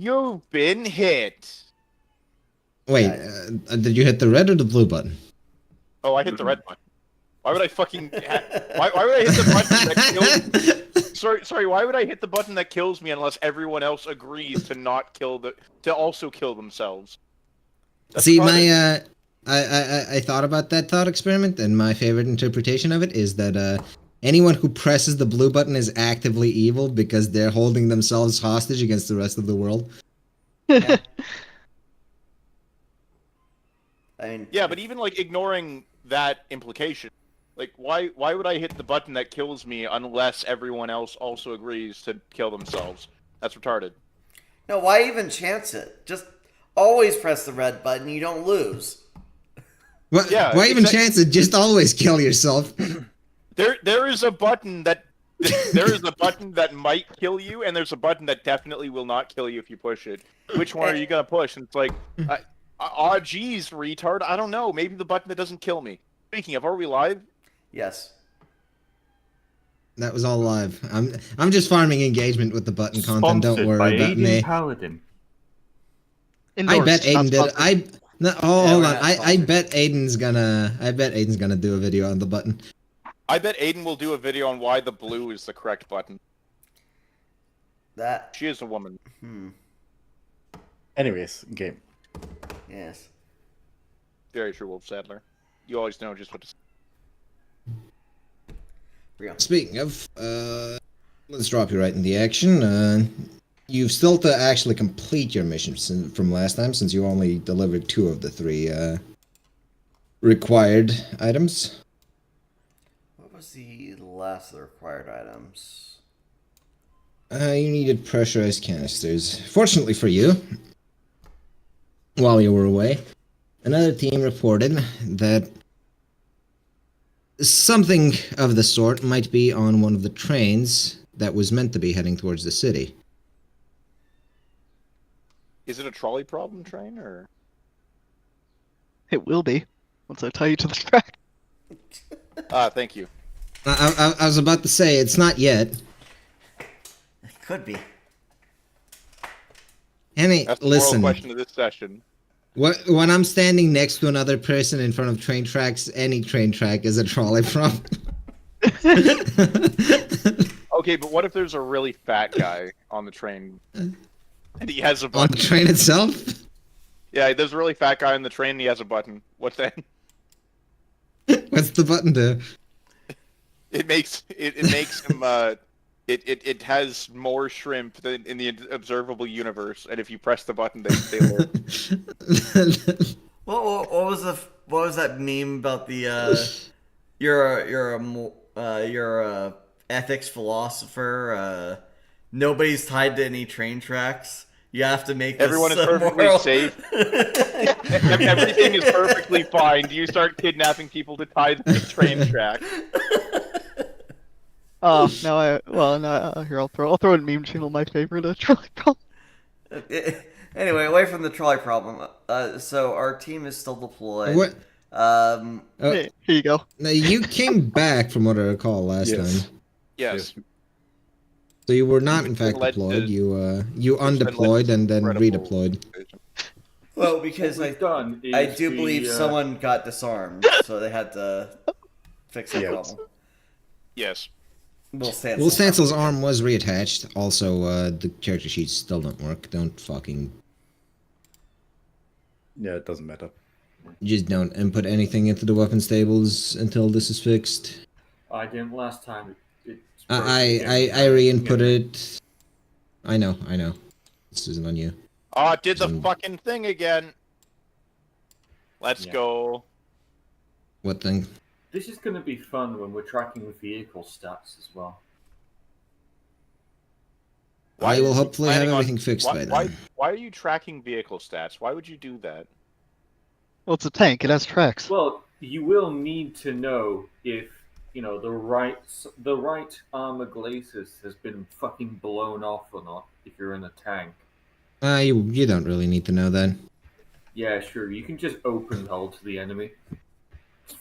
You've been hit. Wait, did you hit the red or the blue button? Oh, I hit the red button. Why would I fucking... Why would I hit the button that kills... Sorry, why would I hit the button that kills me unless everyone else agrees to not kill to also kill themselves? That's See, my, I thought about that thought experiment, and my favorite interpretation of it is that, anyone who presses the blue button is actively evil because they're holding themselves hostage against the rest of the world. Yeah. I mean, Yeah, but even, like, ignoring that implication, like, why would I hit the button that kills me unless everyone else also agrees to kill themselves? That's retarded. no, why even chance it? Just always press the red button. You don't lose. Yeah, Why even chance it? Just always kill yourself. There is a button that there is a button that might kill you, and there's a button that definitely will not kill you if you push it. Which one are you gonna push? And it's like, geez, retard. I don't know. Maybe the button that doesn't kill me. Speaking of, are we live? Yes. That was all live. I'm just farming engagement with the button content. Don't worry about me. Paladin. I bet Aiden did. Hold on. I sponsored. bet Aiden's gonna do a video on the button. I bet Aiden will do a video on why the blue is the correct button. That. She is a woman. Anyways, game. Yes. Very true, Wolf Sadler. You always know just what to say. Speaking of, let's drop you right in the action. You've still to actually complete your mission from last time, since you only delivered 2 of the 3 required items. What was the last of the required items? You needed pressurized canisters. Fortunately for you, while you were away, another team reported that something of the sort might be on one of the trains that was meant to be heading towards the city. Is it a trolley problem train, or? It will be, once I tie you to the track. Thank you. I was about to say, it's not yet. It could be. Henny, That's the listen. moral question of this session. When I'm standing next to another person in front of train tracks, any train track is a trolley problem. Okay, but what if there's a really fat guy on the train, and he has a On button? the train itself? Yeah, there's a really fat guy on the train, and he has a button. What's that? What's the button do? It makes him it has more shrimp than in the observable universe, and if you press the button, they live. What was that meme about the you're a ethics philosopher, nobody's tied to any train tracks. You have to make this Everyone is perfectly moral. safe. Everything is perfectly fine. Do you start kidnapping people to tie the train track? Oh, here I'll throw in meme channel my favorite trolley problem. Anyway, away from the trolley problem. So our team is still deployed. What? Hey, here you go. Now, you came back from what I recall last time. Yes. So you were not in fact led deployed. to- You undeployed and then Incredible- redeployed. Well, because What we've done is I do we, believe someone got disarmed, so they had to fix the problem. Yes. Will Stansel's arm was reattached. Also, the character sheets still don't work. Don't fucking... Yeah, it doesn't matter. Just don't input anything into the weapon stables until this is fixed. I didn't last time. I re-input it. I know. This isn't on you. Oh, it did the fucking thing again. Let's Yeah. go. What thing? This is going to be fun when we're tracking vehicle stats as well. Why I will are you hopefully have planning on- everything fixed by then. Why are you tracking vehicle stats? Why would you do that? Well, it's a tank. It has tracks. Well, you will need to know if the right armor glacis has been fucking blown off or not. If you're in a tank. You don't really need to know that. Yeah, sure. You can just open hull to the enemy.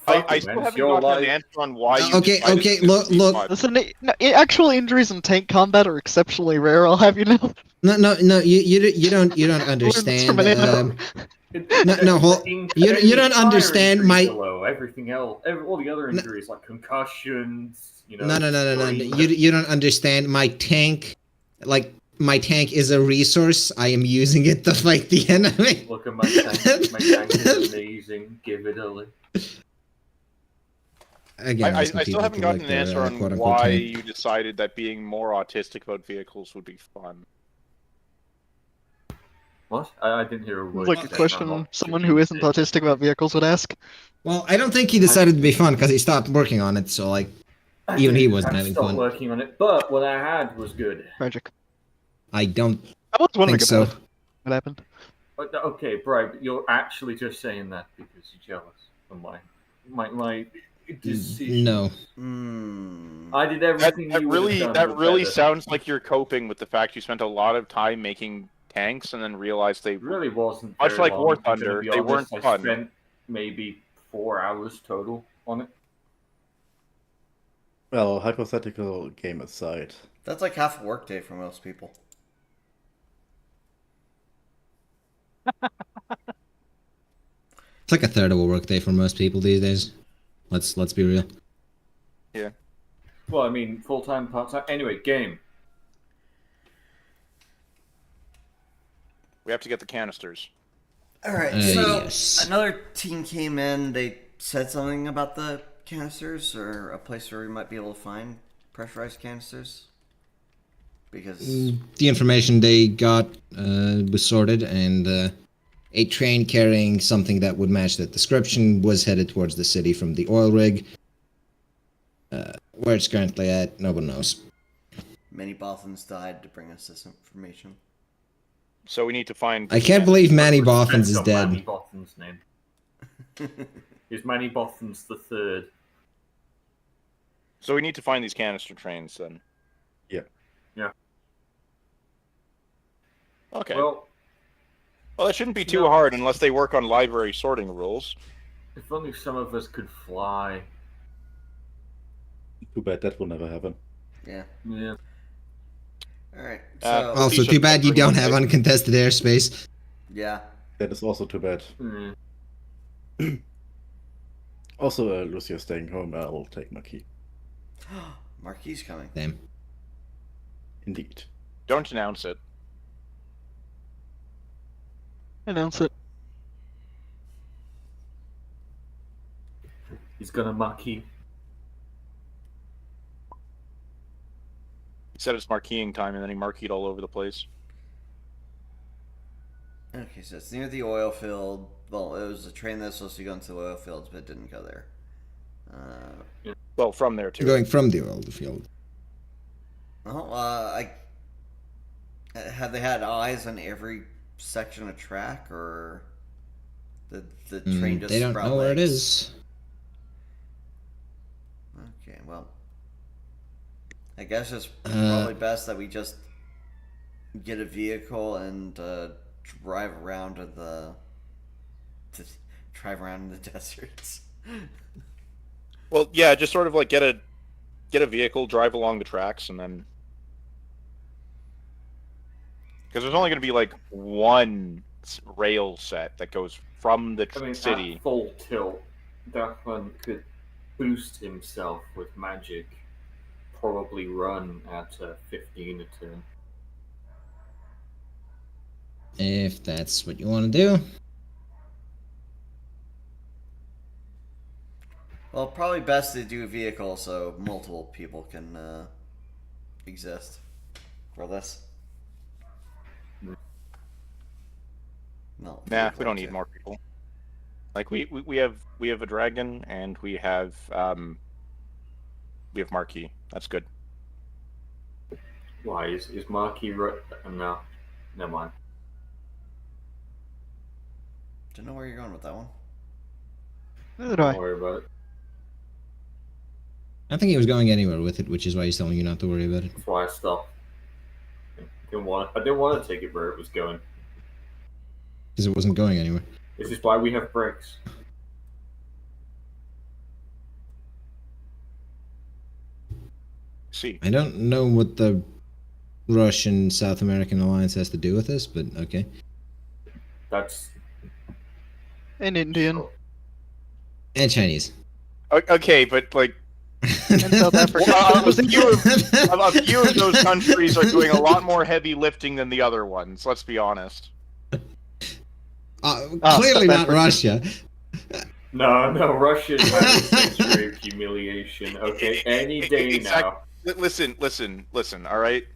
I still haven't gotten an answer on why you Okay, decided to look. Listen, actual injuries in tank combat are exceptionally rare, I'll have you know. No. You don't understand. from an animal. You don't understand my. Below. Everything else, all the other injuries like concussions, No. sprains. You don't understand. My tank, my tank is a resource. I am using it to fight the enemy. Look at my tank. My tank is amazing. Give it a lick. Again, I asking still people haven't to gotten like an their, answer on quote-unquote why tank. you decided that being more autistic about vehicles would be fun. What? I didn't hear a It's word. like you a said, question Ronald. someone who isn't autistic about vehicles would ask. Well, I don't think he decided to be fun because he stopped working on it. So like, even he wasn't having Stopped fun. working on it, but what I had was good. Tragic. I don't I was wondering think so. about it. What happened? Okay, Brian, you're actually just saying that because you're jealous of my decision. No. I did everything you would have done. That but really better. sounds like you're coping with the fact you spent a lot of time making tanks and then realized they It really wasn't. Much very like long. War I'm gonna Thunder, be they honest, weren't I fun. spent maybe 4 hours total on it. Well, hypothetical game aside, That's like half a workday for most people. It's like a third of a workday for most people these days. Let's be real. Well, I mean, full-time, part-time. Anyway, game. we have to get the canisters. All right, so yes. another team came in. They said something about the canisters or a place where we might be able to find pressurized canisters. Because The information they got was sorted, and a train carrying something that would match that description was headed towards the city from the oil rig. Where it's currently at, no one knows. many Bothans died to bring us this information. So we need to find. I can't believe Manny Bothans is Depends on Manny dead. Botham's name. Is Manny Botham's the third? So we need to find these canister trains then. Yeah. Yeah. Okay. Well, Well, that shouldn't be too No. hard unless they work on library sorting rules. if only some of us could fly. too bad that will never happen. Yeah. Yeah. All right. Uh, So Also, too bad you don't have uncontested airspace. yeah. That is also too bad. Mm. Also, Lucia staying home, I'll take my key. Marquis coming. Damn. Indeed. Don't announce it. Announce it. He's gonna marquee. He said it's marqueeing time, and then he marqueed all over the place. Okay, so it's near the oil field. Well, it was a train that's supposed to go into the oil fields, but it didn't go there. Well, from there too. Going from the oil field. Have they had eyes on every section of track, or the train just They don't sprout know where it legs? is. Okay, well, I guess it's probably best that we just get a vehicle and drive around in the deserts. Well, yeah, just sort of like get a vehicle, drive along the tracks, and then because there's only going to be like one rail set that goes from the I mean, city. at full tilt, Declan could boost himself with magic. Probably run at 15 a turn. If that's what you want to do. Well, probably best to do a vehicle so multiple people can exist for this. No, Nah, we don't need more people. Like we have a dragon and we have Marquis. That's good. Why is Marquis right? No, never mind. Don't know where you're going with that one. Neither do I. Don't worry about it. I don't think he was going anywhere with it, which is why he's telling you not to worry about it. That's why I stopped. I didn't want to take it where it was going. Because it wasn't going anywhere. This is why we have brakes. See, I don't know what the Russian South American alliance has to do with this, but okay. That's And Indian. sure. And Chinese. Okay, but like And South Africa. Well, Was it- a few of those countries are doing a lot more heavy lifting than the other ones. Let's be honest. Clearly South not Africa. Russia. No, Russia had a century of humiliation. Okay, any day Exact- now. Listen. All right.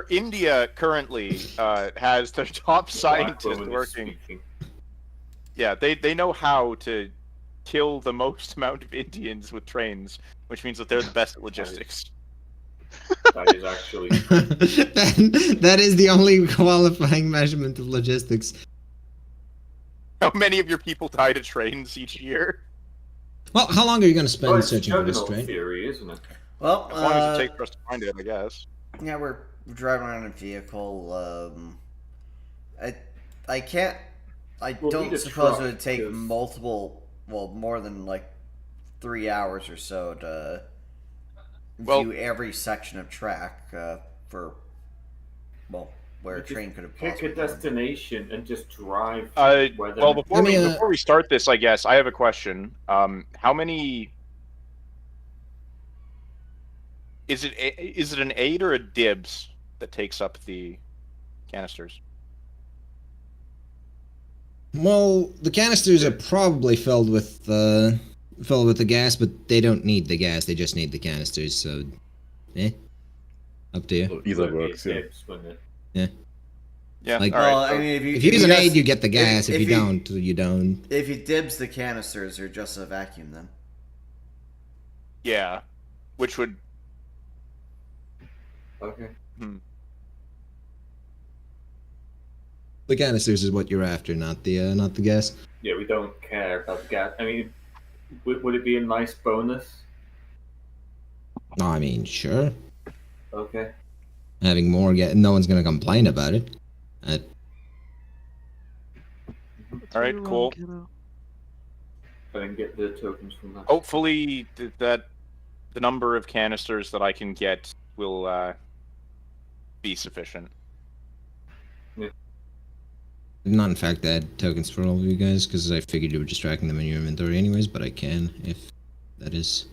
India currently has the top scientists Black woman is working. speaking. Yeah, they know how to kill the most amount of Indians with trains, which means that they're the best at logistics. That is actually that is the only qualifying measurement of logistics. How many of your people die to trains each year? Well, how long are you going to spend well, it's searching for this juggernaut train? theory, isn't it? Well, As long as it takes for us to find it, I guess. yeah, we're driving around in a vehicle. I can't. I We'll don't need a suppose truck, it would take 'cause- more than like 3 hours or so to Well- view every section of track for where a Just train could have Pick possibly a gone. destination and just drive. where Well, they're- before we start this, I guess I have a question. How many? Is it an aid or a dibs that takes up the canisters? Well, the canisters are probably filled with the gas, but they don't need the gas. They just need the canisters. So, up to you. So either Would be works, yeah. tips, wouldn't it? Yeah. Like- all right. Well, so- I mean, If you use an just- aid, you get the gas. If if you you- don't, you don't. If you dibs the canisters, they're just a vacuum then. yeah, which would Okay. The canisters is what you're after, not the gas. Yeah, we don't care about the gas. I mean, would it be a nice bonus? No, I mean, sure. Okay. Having more gas, no one's gonna complain about it. All right, cool. I didn't get the tokens from that. hopefully that the number of canisters that I can get will be sufficient. Not in fact add tokens for all of you guys, because I figured you were just tracking them in your inventory anyways, but I can if that is.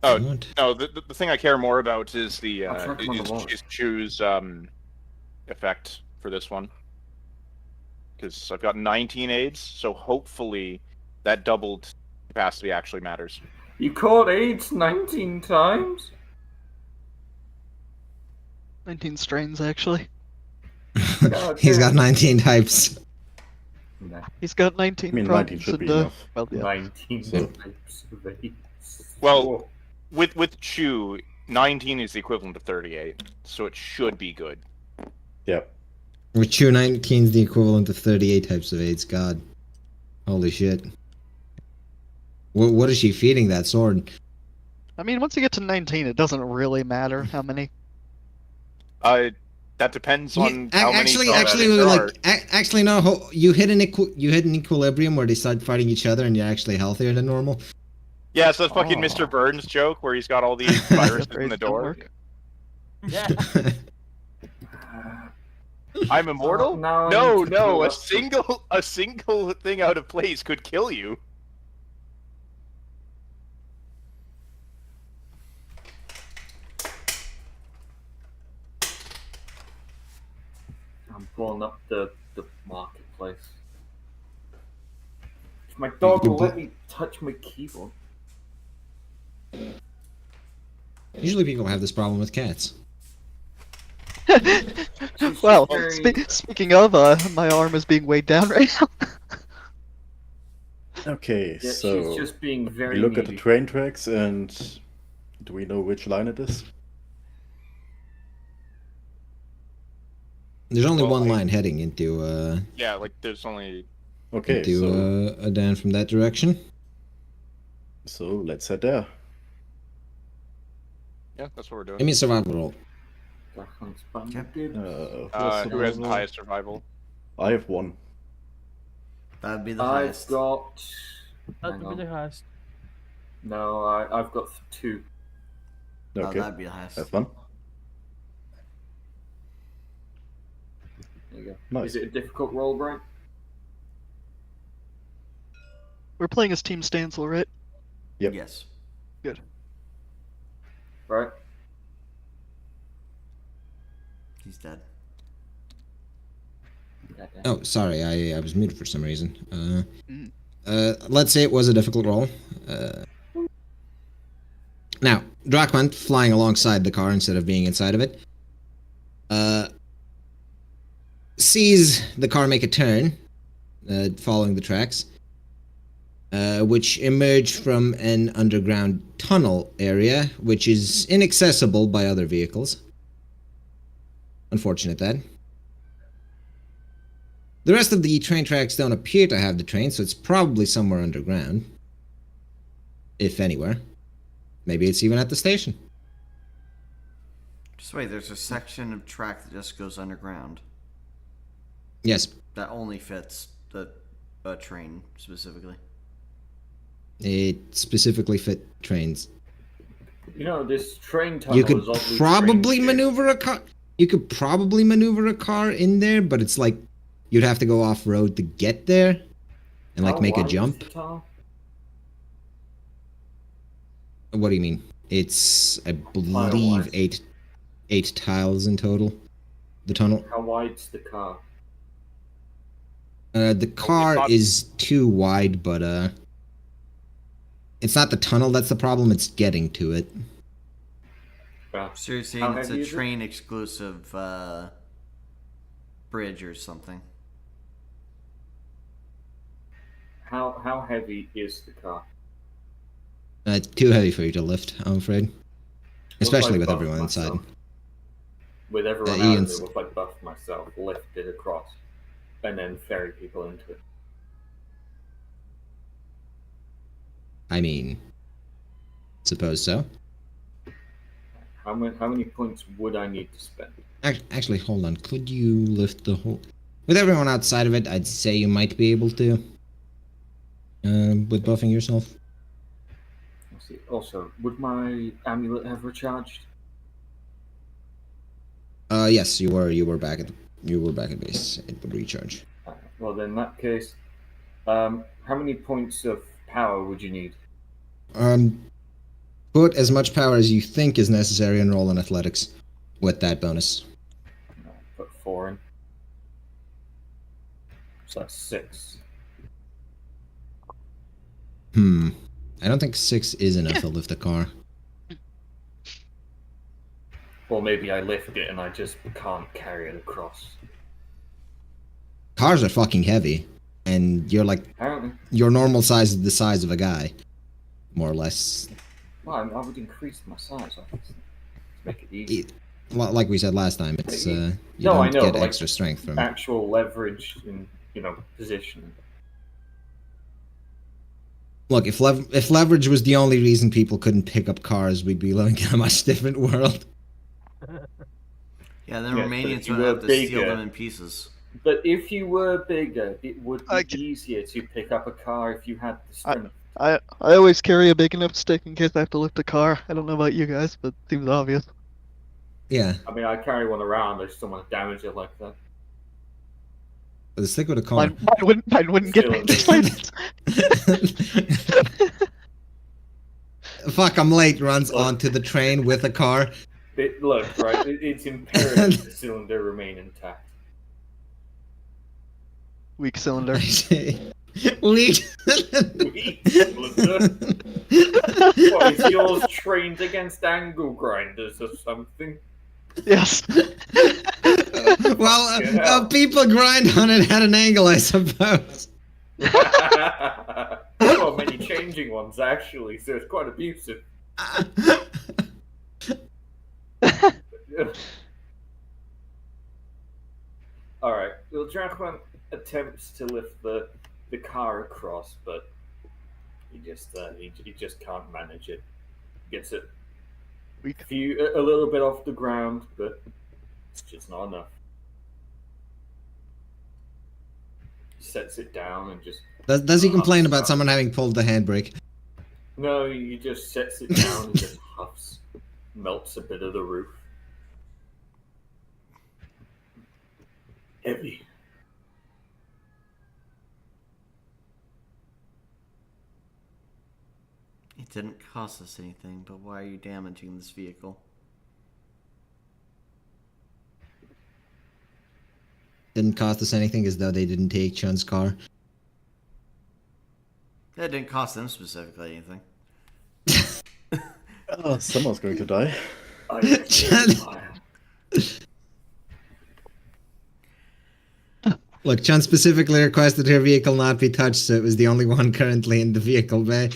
Oh, what you want. No, the thing I care more about is the I'll track them on the wall. is choose effect for this one, because I've got 19 aids, so hopefully that doubled capacity actually matters. You caught AIDS 19 times? 19 strains, actually. God He's got damn. 19 types. Nah, He's got 19 I mean, 19 problems should be and, enough. well, yeah. 19 So- types of AIDS. Well, with Chew, 19 is the equivalent of 38, so it should be good. Yeah. With Chew 19 is the equivalent of 38 types of AIDS. God. Holy shit. What is she feeding that sword? I mean, once you get to 19, it doesn't really matter how many. That depends on how many. Actually, combats there are. actually, no. You hit an equilibrium where they start fighting each other, and you're actually healthier than normal. Yeah, so that's fucking Oh. Mr. Burns joke where he's got all these viruses in the Upgrades don't door. work. Yeah. I'm immortal? Oh, now I No, need to no, pull a up the- single thing out of place could kill you. I'm pulling up the marketplace. If my dog will let me touch my keyboard. Usually, people have this problem with cats. Well, very- speaking of, my arm is being weighed down right now. Okay, Yeah, so she's just being very we look at the needy. train tracks, and do we know which line it is? There's only Well, one line heading into Yeah, like there's only. Okay, so a Dan from that direction. let's head there. Yeah, that's what we're doing. Give me a survival roll. That one's fun. Yep. Dude. Who has the highest survival? I have one. That'd be the I've highest. got. That Hang would on. be the highest. No, I've got 2. Oh, Okay, that'd be the highest. have fun. There you go. Nice. Is it a difficult roll, Brian? We're playing as Team Stancil, right? Yep. Yes. Right. He's dead. Goddamn. Oh, sorry, I was muted for some reason. Mm. Let's say it was a difficult roll. Now, Drakmant, flying alongside the car instead of being inside of it, sees the car make a turn, following the tracks, which emerge from an underground tunnel area, which is inaccessible by other vehicles. Unfortunate that. The rest of the train tracks don't appear to have the train, so it's probably somewhere underground. If anywhere. Maybe it's even at the station. Just wait, there's a section of track that just goes underground. Yes, That only fits the train specifically. it specifically fit trains. You know, this train tunnel You could is oddly probably train-shaped. maneuver a car. You could probably maneuver a car in there, but it's like you'd have to go off road to get there, and like How make a wide is jump. the tunnel? What do you mean? It's I believe Mile-wise. eight tiles in total. The tunnel. How wide's the car? The car not- is too wide, but it's not the tunnel that's the problem. It's getting to it. So you're saying How it's heavy a is it? train exclusive bridge or something? How heavy is the car? It's too heavy for you to lift, I'm afraid. Especially What if with I everyone buff inside. myself? With everyone out Ian's- of it, if I buff myself, lift it across, and then ferry people into it. I mean, suppose so. How many points would I need to spend? Actually, hold on. Could you lift the whole... With everyone outside of it, I'd say you might be able to. With buffing yourself. Let's see. Also, would my amulet have recharged? Yes, you were back at base. It would recharge. Well, then in that case, how many points of power would you need? Put as much power as you think is necessary and roll in athletics with that bonus. Put 4 in. So that's 6. I don't think 6 is enough to lift a car. Or maybe I lift it and I just can't carry it across. Cars are fucking heavy, and you're like Apparently. your normal size is the size of a guy, more or less. Well, I would increase my size, obviously, to make it easy. Like we said last time, it's you No, I don't know, get but, like, extra strength from it. Actual leverage in, position. Look, if leverage was the only reason people couldn't pick up cars, we'd be living in a much different world. Yeah, the Yeah, but Romanians if you would were have to steal bigger- them in pieces. But if you were bigger, it would be Okay. easier to pick up a car if you had the strength. I always carry a big enough stick in case I have to lift a car. I don't know about you guys, but it seems obvious. Yeah, I mean, I carry one around. I just don't want to damage it like that. but stick with a car. Mine wouldn't get me. Fuck, I'm late. Runs onto the train with a car. Look, right? It's imperative the cylinder remain intact. Weak cylinder. Weak. Weak cylinder? What, is yours trained against angle grinders or something? Yes. Well, Yeah. people grind on it at an angle, I suppose. Well, many changing ones actually, so it's quite abusive. Alright, well, Drachman attempts to lift the car across, but he just can't manage it. Gets it Weak. a little bit off the ground, but it's just not enough. Sets it down and just Does he complain about someone having pulled the handbrake? no, he just sets it down and just huffs, melts a bit of the roof. Heavy. It didn't cost us anything, but why are you damaging this vehicle? Didn't cost us anything, as though they didn't take Chun's car. It didn't cost them specifically anything. Oh, someone's going to die. Chun, look, Chun specifically requested her vehicle not be touched, so it was the only one currently in the vehicle bay.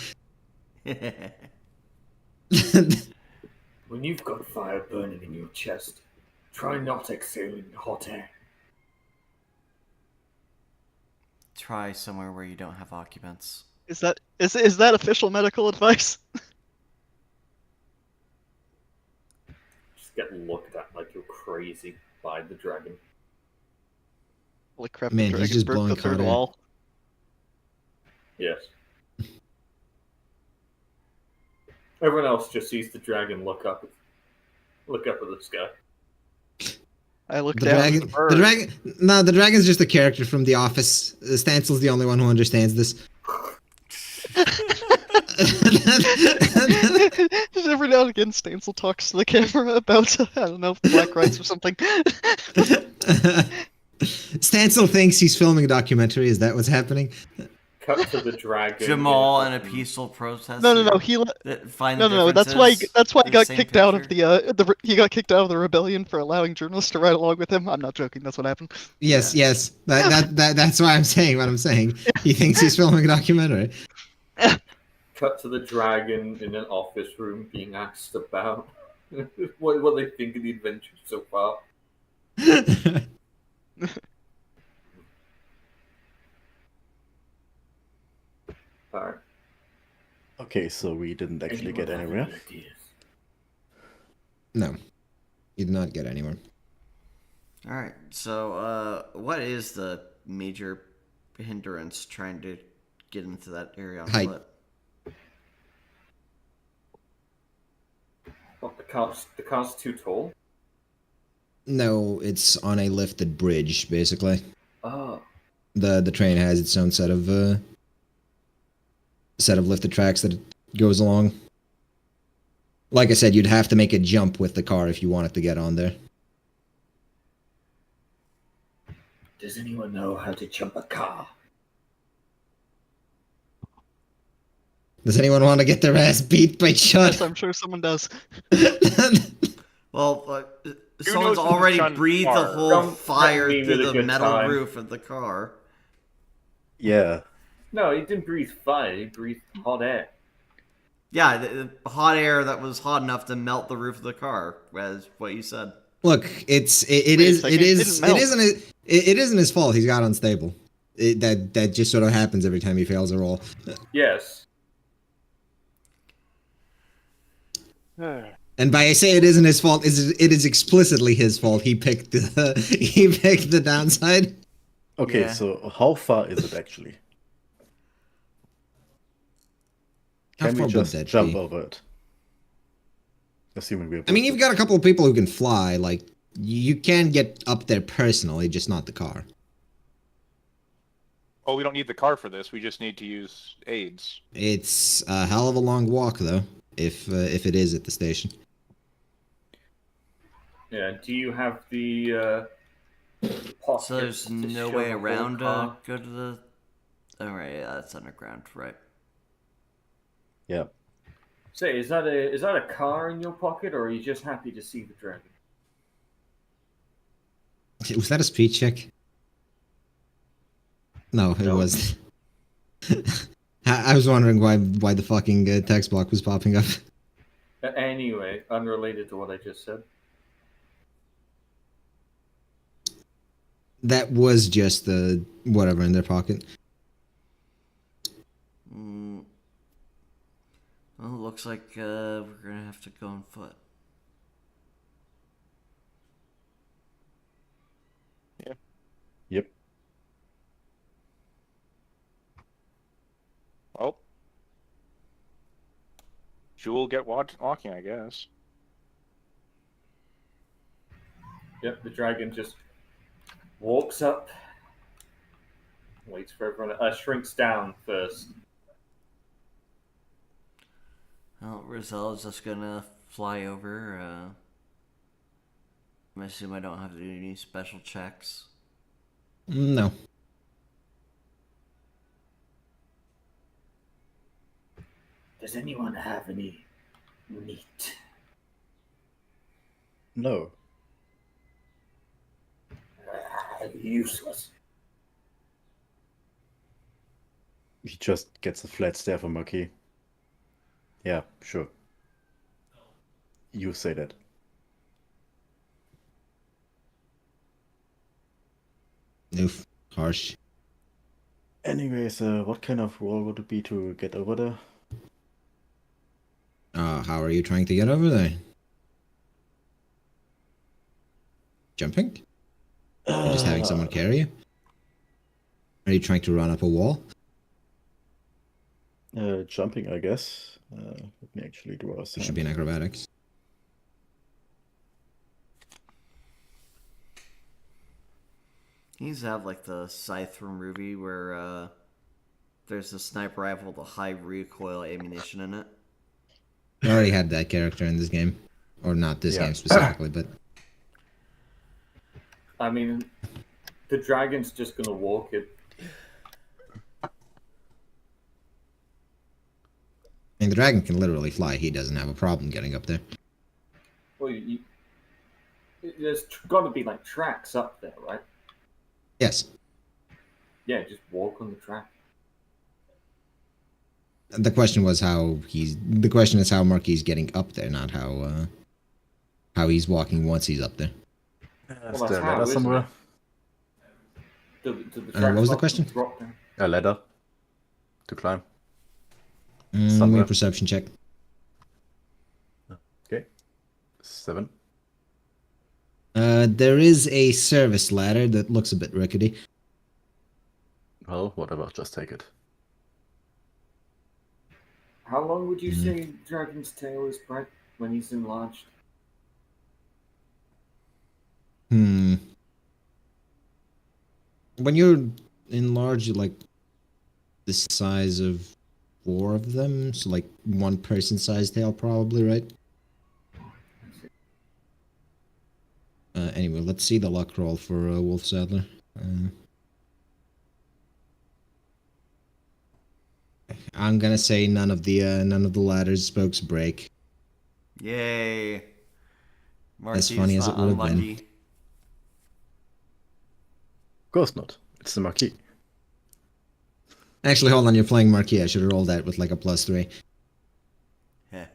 When you've got fire burning in your chest, try not exhaling hot air. Try somewhere where you don't have occupants. Is that official medical advice? Just get looked at like you're crazy by the dragon. Holy crap! Man, the he's dragon just broke blowing the third hot air. wall. Yes. Everyone else just sees the dragon look up at the sky. I looked The down. dragon. No, the dragon's just a character from The Office. Stancil's the only one who understands this. Just every now and again, Stancil talks to the camera about, I don't know, black rights or something. Stancil thinks he's filming a documentary. Is that what's happening? Cut to the dragon. Jamal and a peaceful protester. No, he find no, the no, that's why differences he in the got same kicked out of picture. he got kicked out of the rebellion for allowing journalists to ride along with him. I'm not joking. That's what happened. Yes, yes. That's why I'm saying what I'm saying. He thinks he's filming a documentary. Cut to the dragon in an office room being asked about what they think of the adventure so far. Alright. Okay, so we didn't actually get anywhere. No, you did not get anywhere. Alright, so what is the major hindrance trying to get into that area on Height. foot? Oh, the car's too tall? No, it's on a lifted bridge, basically. Oh. The train has its own set of lifted tracks that it goes along. Like I said, you'd have to make a jump with the car if you wanted to get on there. Does anyone know how to jump a car? Does anyone want to get their ass beat by Chun? Yes, I'm sure someone does. Well, Who someone's knows already who's breathed the car? whole Don't fire threaten me through with a the good metal time. roof of the car. Yeah. No, he didn't breathe fire, he breathed hot air. Yeah, the hot air that was hot enough to melt the roof of the car, as what you said. Look, it Wait a second, it isn't his fault. He's got unstable. That just sort of happens every time he fails a roll. Yes. And by I say it isn't his fault, it is explicitly his fault. He picked the downside. Okay, Yeah. so how far is it actually? How Can we far would just that jump be? over it? Assuming we're. I mean, you've got a couple of people who can fly. Like, you can get up there personally, just not the car. Oh, we don't need the car for this. We just need to use aids. It's a hell of a long walk, though, if it is at the station. Yeah, do you have the pockets So there's to no shove way a whole around to car? go to the... Alright, yeah, that's underground, right. Yeah. Say, is that a car in your pocket, or are you just happy to see the dragon? Was that a speech check? No, it No. was. I was wondering why the fucking text block was popping up. Anyway, unrelated to what I just said. That was just the whatever in their pocket. Well, looks like we're gonna have to go on foot. Yep. Well, Jewel get walking, I guess. Yep, the dragon just Walks up. Waits for everyone. Shrinks down first. Well, Roselle's just gonna fly over. I assume I don't have to do any special checks. No. Does anyone have any meat? No. Useless. He just gets a flat stare from Marquis. Yeah, sure. You say that. Oof. Harsh. Anyways, what kind of roll would it be to get over there? How are you trying to get over there? Jumping? Or just having someone carry you? Are you trying to run up a wall? Jumping, I guess. Let me actually do a It should be in acrobatics. He needs to have like the scythe from Ruby where there's a sniper rifle with a high recoil ammunition in it. I already had that character in this game. Or not this Yeah. game specifically, but... I mean, the dragon's just gonna walk it. I mean, the dragon can literally fly. He doesn't have a problem getting up there. Well, there's got to be like tracks up there, right? Yes. Yeah, just walk on the track. The question was how he's... The question is how Marquis getting up there, not how he's walking once he's up there. Is Well, there that's a how, ladder isn't somewhere? The what tracks was the not question? drop down. A ladder to climb. Give me Somewhere. a perception check. Okay. 7. There is a service ladder that looks a bit rickety. Well, whatever, just take it. How long would you say Dragon's tail is, Brett, when he's enlarged? When you're enlarged, like the size of 4 of them, so like 1 person-sized tail, probably, right? Anyway, let's see the luck roll for Wolf Saddler. I'm gonna say none of the ladder's spokes break. Yay! As funny as it would have been. unlucky. Of course not. It's the Marquis. Actually, hold on, you're playing Marquis. I should have rolled that with like a +3. Heh.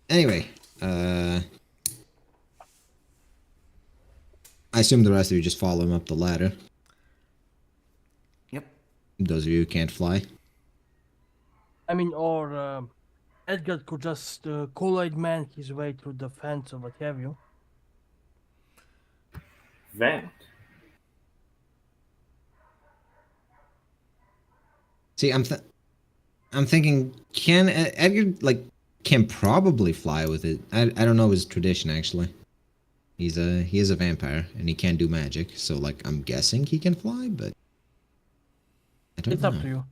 Anyway, I assume the rest of you just follow him up the ladder. Yep. Those of you who can't fly. I mean, or Edgar could just Kool-Aid man his way through the fence or what have you. Vent. See, I'm thinking, can Edgar can probably fly with it. I don't know his tradition actually. He is a vampire and he can do magic, so like I'm guessing he can fly, but I don't It's know. up to you.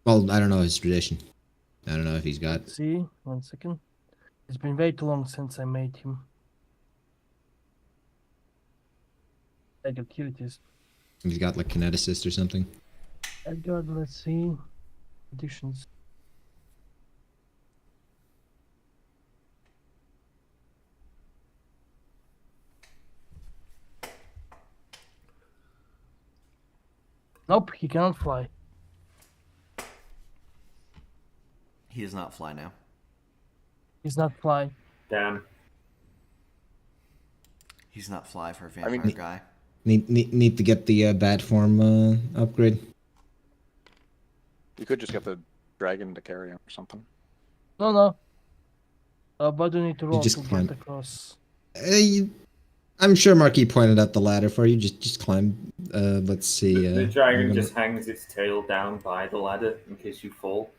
Well, I don't know his tradition. I don't know if he's got. See, 1 second. It's been way too long since I made him. Edgar, here it is. If he's got like kineticist or something. Edgar, let's see. Additions. Nope, he cannot fly. He does not fly now. He's not fly. Damn. He's not fly for a vampire mean- guy. Need to get the bat form upgrade. You could just get the dragon to carry him or something. No. But you need to roll just to climb. get across. I'm sure Marquis pointed out the ladder for you. Just climb. Let's see. The dragon I'm gonna- just hangs its tail down by the ladder in case you fall.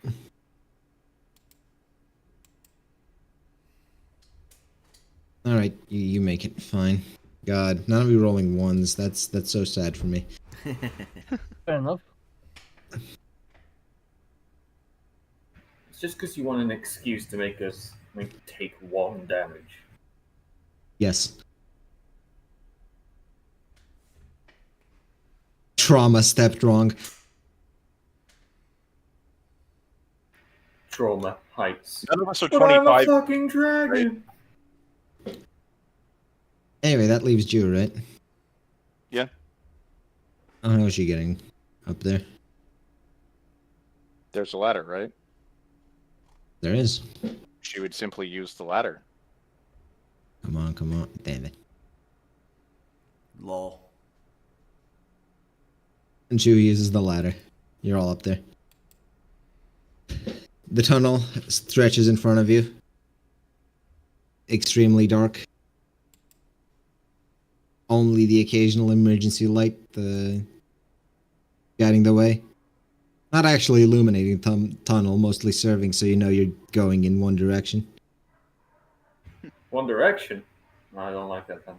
All right, you make it. Fine. God, none of you rolling ones. That's so sad for me. Fair enough. It's just because you want an excuse to make us take 1 damage. Yes. Trauma stepped wrong. Trauma heights. None of us are But I'm a 25. fucking dragon. Anyway, that leaves Jew, right? Yeah. Oh, how is she getting up there? There's a ladder, right? There is. She would simply use the ladder. Come on, come on. Damn it. Lol. And Jew uses the ladder. You're all up there. The tunnel stretches in front of you. Extremely dark. Only the occasional emergency light guiding the way. Not actually illuminating the tunnel, mostly serving so you know you're going in one direction. One Direction? No, I don't like that then.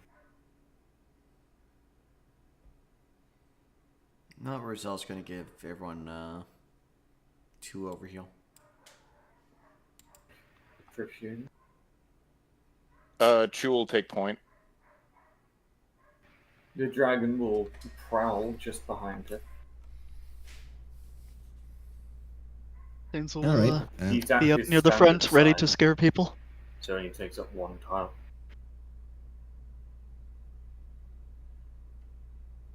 Not Roselle's gonna give everyone 2 overheal. Appreciate it. Chew will take point. The dragon will prowl just behind it. Things will All right. He's be actually up near the stand front, at the ready side, to scare people. So he takes up 1 tile.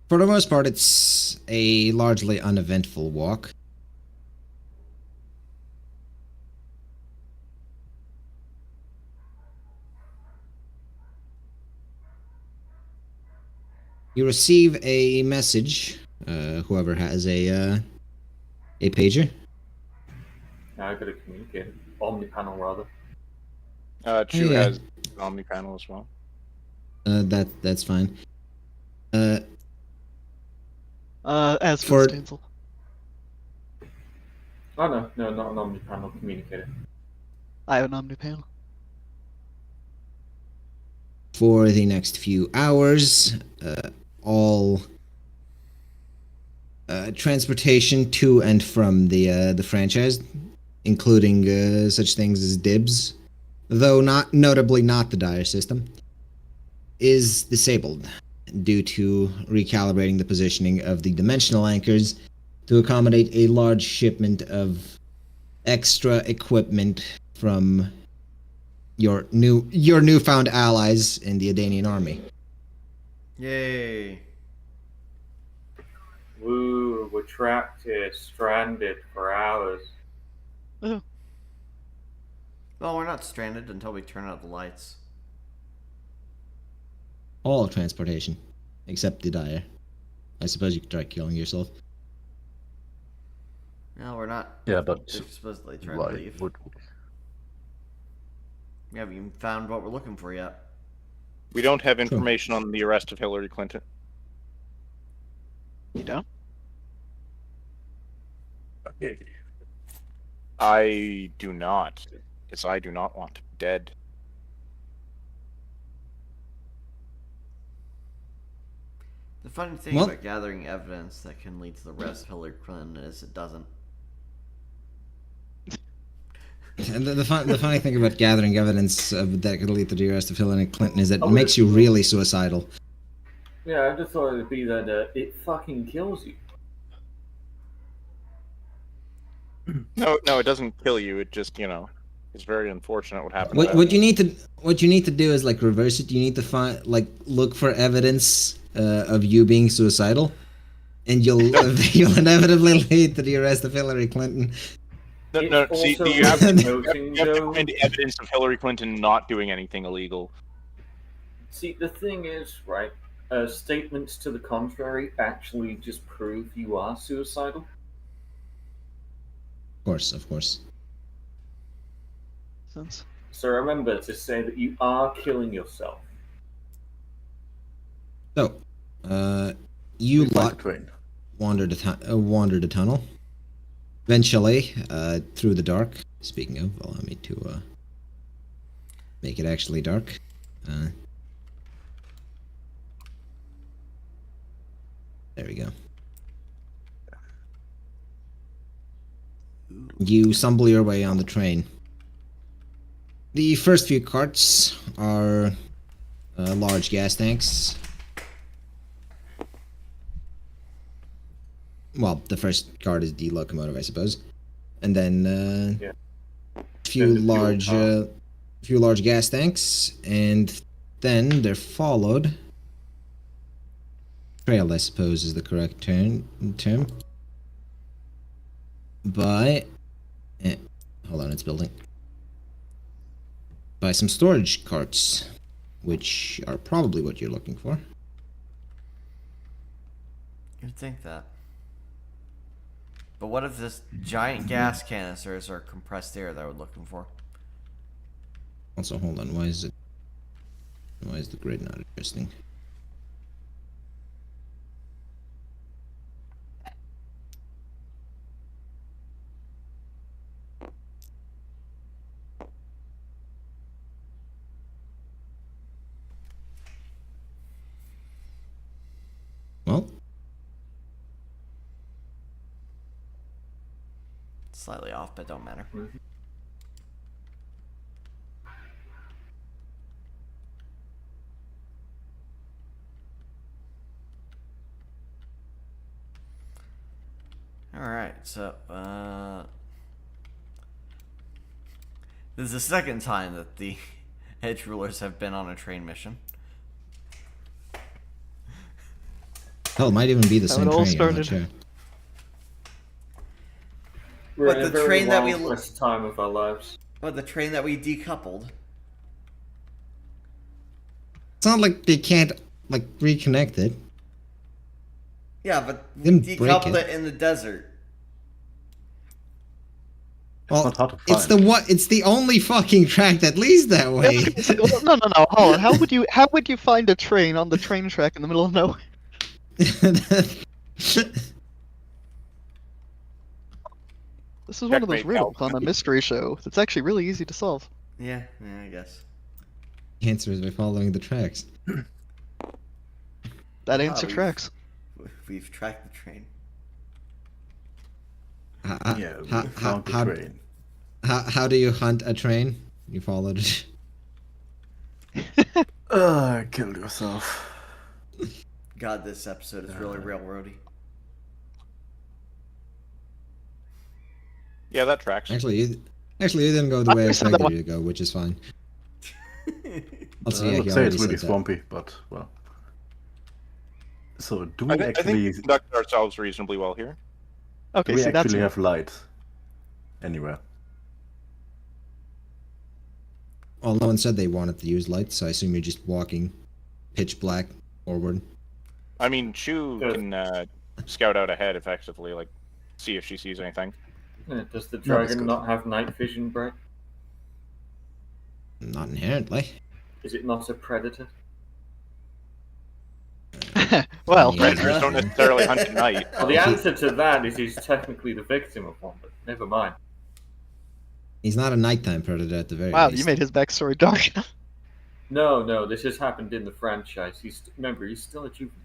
For the most part, it's a largely uneventful walk. You receive a message. Whoever has a pager. Now I gotta communicate. Omnipanel, rather. Chew Yeah. has an Omni panel as well. That's fine. As For- for Stansel. Oh no, not an omnipanel communicator. I have an Omni panel. For the next few hours, all transportation to and from the franchise, including such things as dibs, though notably not the Dire system, is disabled due to recalibrating the positioning of the dimensional anchors to accommodate a large shipment of extra equipment from your newfound allies in the Adanian army. Yay. Woo, we're trapped here, stranded for hours. Well, we're not stranded until we turn out the lights. All transportation, except the Dire. I suppose you could try killing yourself. No, we're not. Yeah, but They're supposedly trying to why leave. would We haven't even found what we're looking for yet. We don't have information on the arrest of Hillary Clinton. You don't? I do not, because I do not want to be dead. The funny thing Well- about gathering evidence that can lead to the arrest of Hillary Clinton is it doesn't. And the funny thing about gathering evidence that could lead to the arrest of Hillary Clinton is that it makes you really suicidal. Yeah, I just thought it'd be that it fucking kills you. No, it doesn't kill you. It just, it's very unfortunate what happened. What you need to do is like reverse it. You need to look for evidence of you being suicidal, and you'll inevitably lead to the arrest of Hillary Clinton. No, It's see, also you have worth to noting, though- find evidence of Hillary Clinton not doing anything illegal. See, the thing is, right, statements to the contrary actually just prove you are suicidal. Of course. Sense. So remember to say that you are killing yourself. So, you like lot a train? wandered a tunnel. Eventually, through the dark. Speaking of, allow me to make it actually dark. There we go. You stumble your way on the train. The first few carts are large gas tanks. Well, the first cart is the locomotive, I suppose, and then few large gas tanks, and then they're followed. Trail, I suppose, is the correct term. By hold on, it's building. By some storage carts, which are probably what you're looking for. You'd think that. But what if this giant gas canisters are compressed air that we're looking for? Also, hold on. Why is the grid not adjusting? Well, Slightly off, but don't matter. Alright, so, this is the second time that the Edgerulers have been on a train mission. hell, it might even be the How same it all train. I'm not started. sure. We're But in a the very train that we wild west time of our lives. But the train that we decoupled. It's not like they can't like reconnect it. Yeah, but we Didn't break decoupled it. it in the desert. Well, not hard to it's find. it's the only fucking track that leads that way. No, hold on. How would you find a train on the train track in the middle of nowhere? This is one of those Checkmate, riddles pal. on a mystery show. It's actually really easy to solve. Yeah, I guess. The answer is by following the tracks. That Ah, answer we've- tracks. We've tracked the train. Yeah, we found the train. How do you hunt a train? You followed it. Killed yourself. God, this episode is really railroady. Yeah, that tracks. Actually, you didn't go the way I I said that expected you to go, which is fine. Also, I yeah, would he say already it's really said that. swampy, but well. So do we I think actually we conducted ourselves reasonably well here. Okay, do we see, that's actually it. have light anywhere? Well, no one said they wanted to use lights, so I assume you're just walking pitch black forward. I mean, Chu Yeah. can scout out ahead effectively, like see if she sees anything. Does the that's dragon good. not have night vision, Brett? Not inherently. Is it not a predator? Well, Yeah. Predators don't necessarily hunt at night. Well, the answer to that is he's technically the victim of one, but never mind. He's not a nighttime predator at the very wow, least. you made his backstory dark enough. No, this has happened in the franchise. Remember, he's still a juvenile.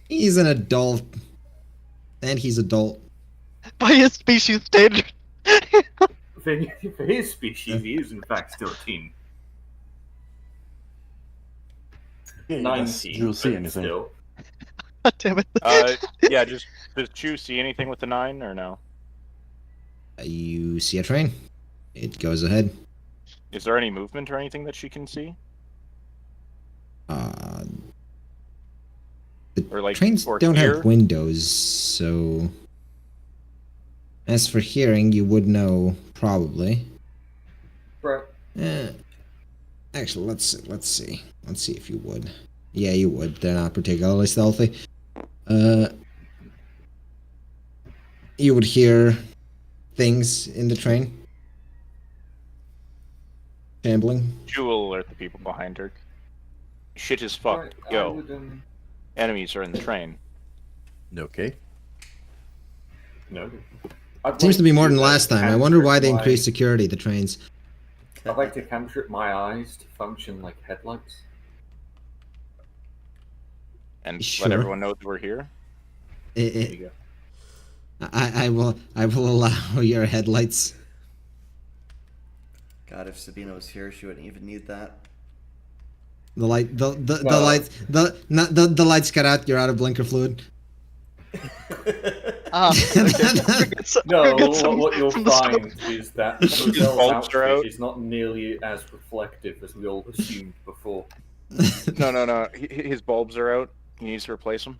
He's an adult, and he's adult. By his species standard. For his species, he is in fact still a teen. Yeah, 19, you'll see but anything. still. God damn it. Yeah, just does Chu see anything with the 9 or no? You see a train. It goes ahead. Is there any movement or anything that she can see? The Or, like, trains or don't hear? have windows, so... As for hearing, you would know, probably. Brett, Actually, let's see. Let's see if you would. Yeah, you would. They're not particularly stealthy. You would hear things in the train. Shambling. Chu will alert the people behind her. Shit is fucked. Brett, I Go. would, Enemies are in the train. Okay. no. I'd Seems like to be more than to last time. I wonder why they answer increased security at the trains. I'd like to capture my eyes to function like headlights. And Sure. let everyone know that we're here. There It, you go. I will allow your headlights. God, if Sabina was here, she wouldn't even need that. The light, the No. lights, the lights cut out. You're out of blinker fluid. Ah, okay. No, Get some what you'll from the stove. find is that Roselle's bulbs are outfit out. is not nearly as reflective as we all assumed before. No. His bulbs are out. He needs to replace them.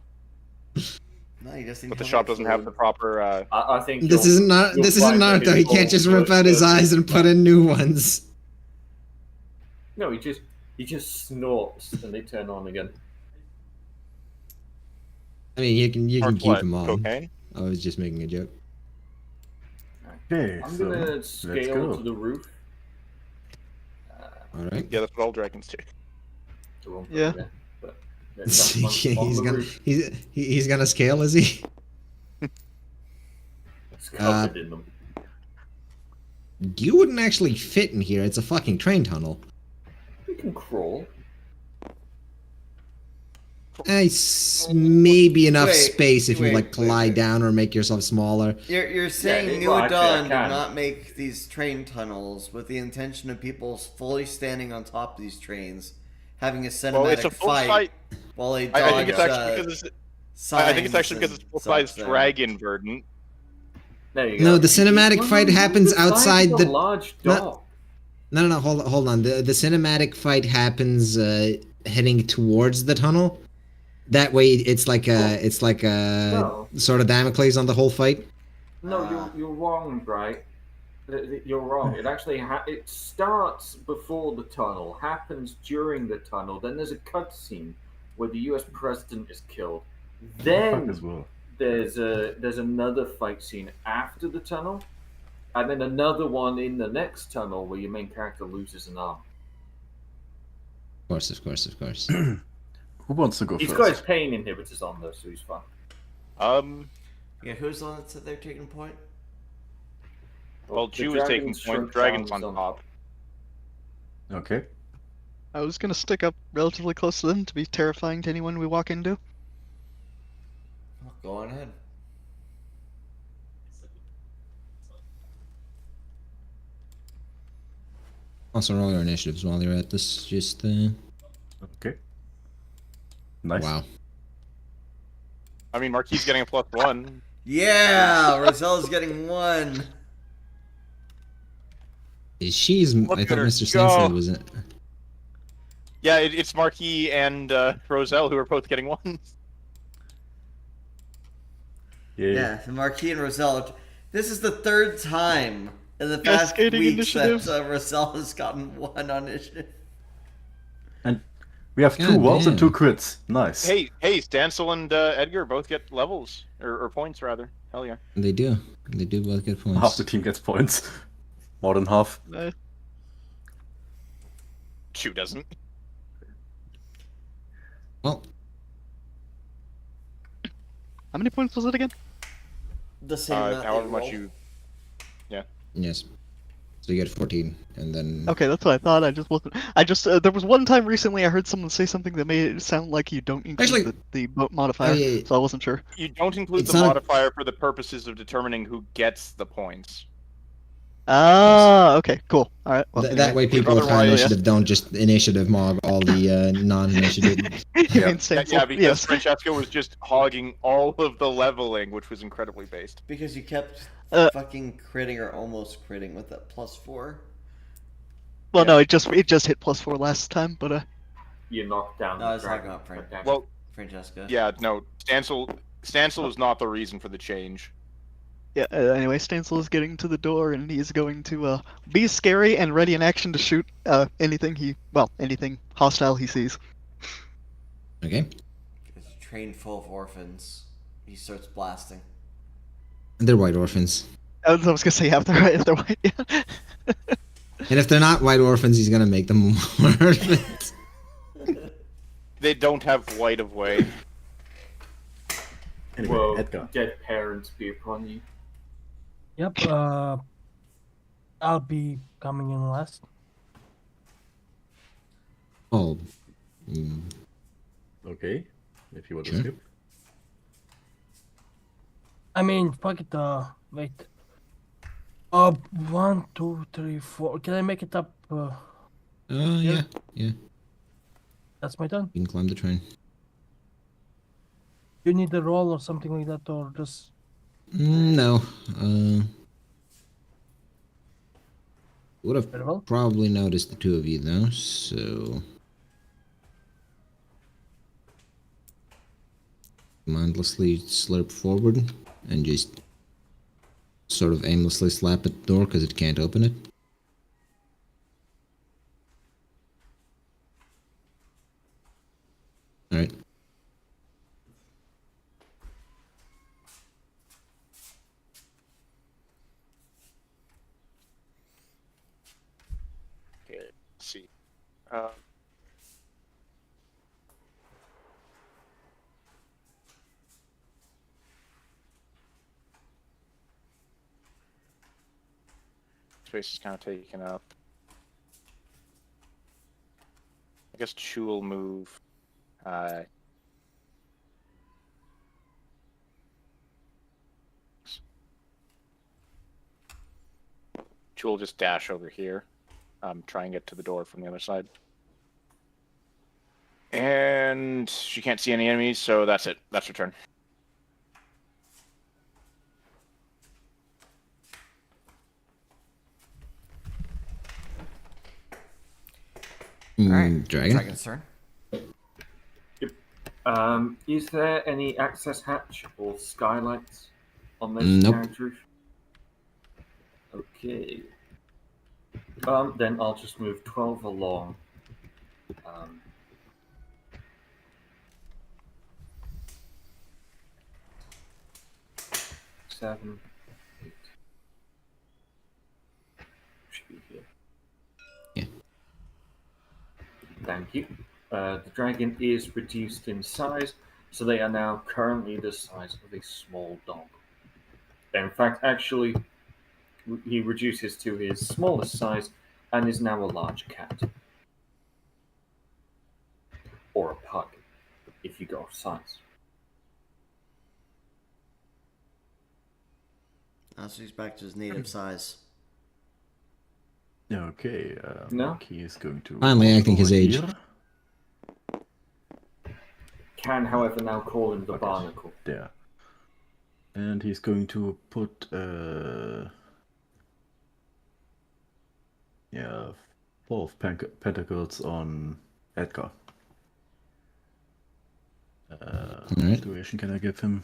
No, you just need But the helmet shop doesn't have the fluid. proper. I think This you'll- isn't you'll this isn't find that Naruto. his He can't just bulbs rip were out his perfectly eyes and put fine. in new ones. No, he just snorts and they turn on again. I mean, you Or can keep what? them on. Cocaine? I was just making a joke. Okay, I'm so gonna let's scale go. to the roof. All right. Yeah, that's what all dragons do. The wrong Yeah. button there, but that's on he's the gonna roof. he's gonna scale, is he? It's covered in them. You wouldn't actually fit in here. It's a fucking train tunnel. You can crawl. Maybe enough Wait, space if you wait, like wait, lie wait. down or make yourself smaller. You're saying New well, actually, I Dawn did can. not make these train tunnels with the intention of people fully standing on top of these trains, having a cinematic Well, it's a full fight size. while they dodge. I think it's actually because it's. I think it's actually because it's full size such, dragon verdant. There you go. No, the cinematic Well, fight look happens at the size outside of the. large No. dog. No. Hold on. The cinematic fight happens heading towards the tunnel. That way, it's like a No. sort of Damocles on the whole fight. No, you're wrong, right? You're wrong. It actually it starts before the tunnel, happens during the tunnel. Then there's a cutscene where the U.S. president is killed. Fuck Then as well. there's another fight scene after the tunnel, and then another one in the next tunnel where your main character loses an arm. Of course. Who wants to go He's first? got his pain inhibitors on though, so he's fine. Yeah, who's the one that said they're taking point? Well, The Jew was taking dragon's point. shrunk Dragon's on arms top. Okay. I was gonna stick up relatively close to them to be terrifying to anyone we walk into. Oh, go on ahead. Also, roll your initiatives while you're at this. Just Okay. Nice. wow. I mean, Marquis getting a +1. Yeah, Roselle's getting 1. She's. Look I at thought her Mr. go. Stansley was it. Yeah, it's Marquis and Roselle who are both getting 1. Yeah, the Marquis and Roselle. This is the 3rd time in the past Cascading weeks initiatives. that Roselle has gotten 1 on initiative. And we have God 2 walls and damn. 2 crits. Nice. Hey, Stancil and Edgar both get levels or points rather. Hell yeah. They do. They do both get points. Half the team gets points. More than half. Chew doesn't. Well, How many points was it again? The same amount they However much rolled. you. yes. So you get 14, and then. Okay, that's what I thought. I just wasn't. I just there was one time recently I heard someone say something that made it sound like you don't include Actually- the modifier, Oh, yeah. so I wasn't sure. You don't include It's the not- modifier for the purposes of determining who gets the points. Ah, okay, cool. All right. Well, That way, people with high Otherwise- initiative don't just initiative mob all the non-initiative. You Yeah. mean Stancil? Yeah, because Yes. Francesco was just hogging all of the leveling, which was incredibly based. Because you kept fucking critting or almost critting with that +4. Well, no, it just hit +4 last time, but You knock down No, the I was talking dragon. about Frank. Okay. Well, Francesca. yeah, no, Stancil was not the reason for the change. yeah. Anyway, Stancil is getting to the door, and he's going to be scary and ready in action to shoot anything hostile he sees. Okay. It's a train full of orphans. He starts blasting. They're white orphans. I was gonna say, yeah, if they're white, yeah. And if they're not white orphans, he's gonna make them more orphans. They don't have white of way. Anyway, Well, Edgar. dead parents be upon you. Yep. I'll be coming in last. Oh. mm, Okay, if you want Sure. to skip. I mean, fuck it. Wait. 1, 2, 3, 4. Can I make it up? Yeah. Yeah. That's my turn. You can climb the train. You need a roll or something like that, or just No. Would have very well. probably noticed the two of you though, so mindlessly slurp forward and just sort of aimlessly slap at the door because it can't open it. Alright. Okay, let's see. Space is kind of taken up. I guess Chew will move. Chew will just dash over here. Try and get to the door from the other side. And she can't see any enemies, so that's it. That's her turn. Alright, Dragon? Dragon's turn. Is there any access hatch or skylights on this Nope. carriage roof? Okay. Then I'll just move 12 along. 7, 8. Should be here. Yeah. Thank you. The dragon is reduced in size, so they are now currently the size of a small dog. In fact, actually, he reduces to his smallest size and is now a large cat. Or a pug, if you go off size. So he's back to his native size. Okay, No. he is going to Finally walk acting his over age. here. Can, however, now call him the Okay. barnacle. There. And he's going to put 4 of pentacles on Edgar. Alright. What duration can I give him?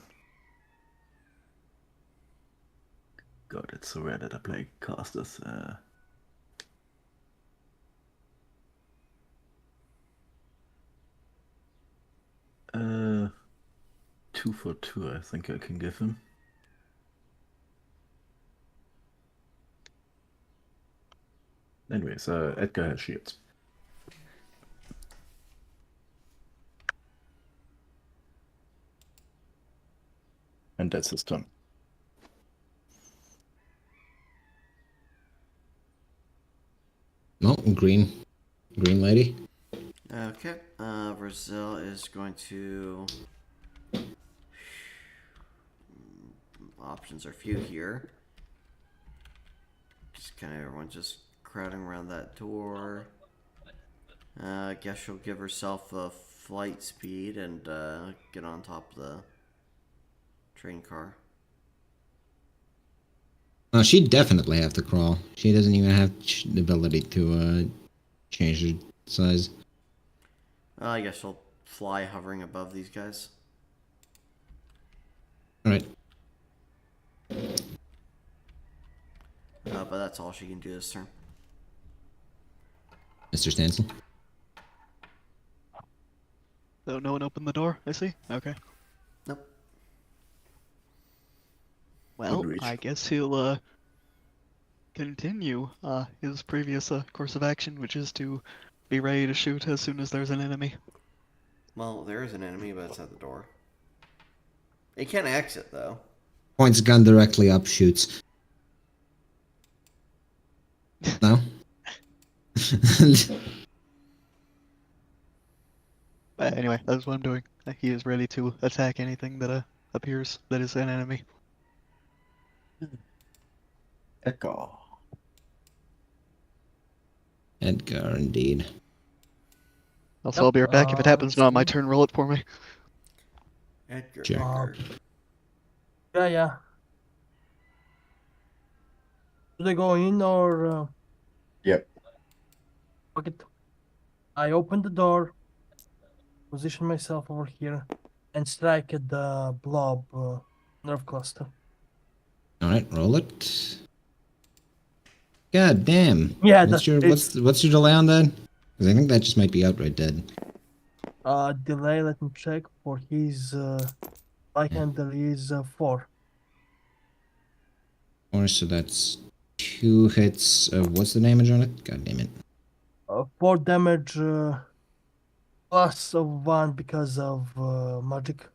God, it's so rare that I play casters. 2 for 2, I think I can give him. Anyways, Edgar has shields. And that's his turn. No, green lady. Okay, Brazil is going to... Options are few here. Just kind of everyone just crowding around that door. I guess she'll give herself a flight speed and get on top of the train car. She'd definitely have to crawl. She doesn't even have the ability to change her size. I guess she'll fly hovering above these guys. Alright. But that's all she can do this turn. Mr. Stancil. So no one opened the door, I see. Okay. Nope. Well, reach. I guess he'll continue his previous course of action, which is to be ready to shoot as soon as there's an enemy. Well, there is an enemy, but it's at the door. It can't exit, though. Points gun directly up, shoots. No? anyway, that's what I'm doing. He is ready to attack anything that appears that is an enemy. Edgar. Edgar, indeed. Also, I'll be right back. If it happens not my see. turn, roll it for me. Edgar. Sure. Edgar. Yeah. Do they go in or? Yep. Fuck it. I open the door, position myself over here, and strike at the blob nerve cluster. Alright, roll it. God damn. Yeah, What's your delay on that? Because I think that just might be outright dead. Delay. Let me check. For his bystander is 4. Or so that's 2 hits of what's the damage on it? God damn it. 4 damage plus of 1 because of magic.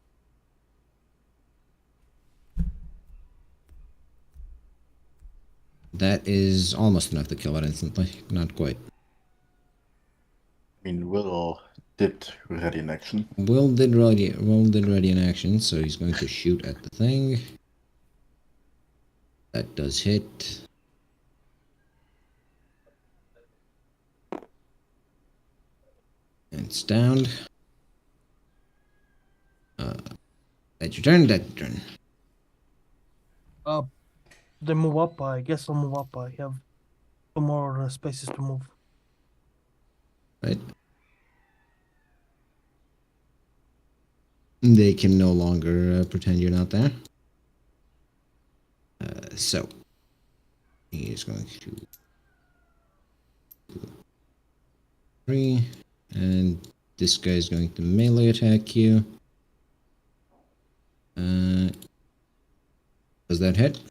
That is almost enough to kill it instantly. Not quite. I mean, Will did ready in action. Will did ready in action, so he's going to shoot at the thing. That does hit. And it's downed. That's your turn, that's your turn. They move up. I guess I'll move up. I have 2 more spaces to move. Right. They can no longer pretend you're not there. So he is going to 3, and this guy is going to melee attack you. Does that hit?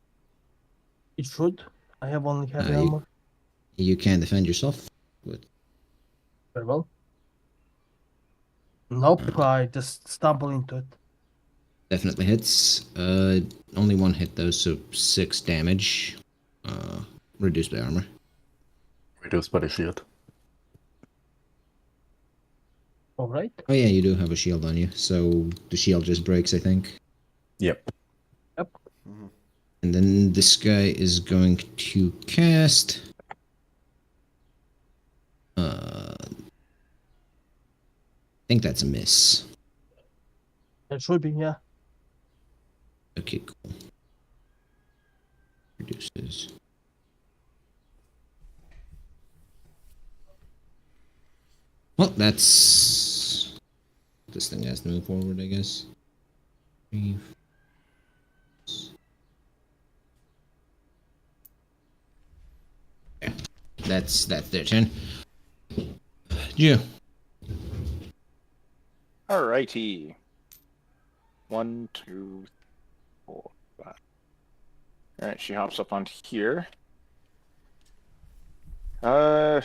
It should. I have only heavy you- armor. You can defend yourself. With Very well. Nope, I just stumble into it. definitely hits. Only 1 hit though, so 6 damage. Reduced by armor. Reduced by the shield. Alright. Oh yeah, you do have a shield on you, so the shield just breaks, I think. Yep. And then this guy is going to cast. I think that's a miss. It should be, yeah. Okay, cool. Reduces. Well, that's. This thing has to move forward, I guess. 3. Yeah, that's their turn. You. Alrighty. 1, 2, 4, 5. Alright, she hops up onto here. Can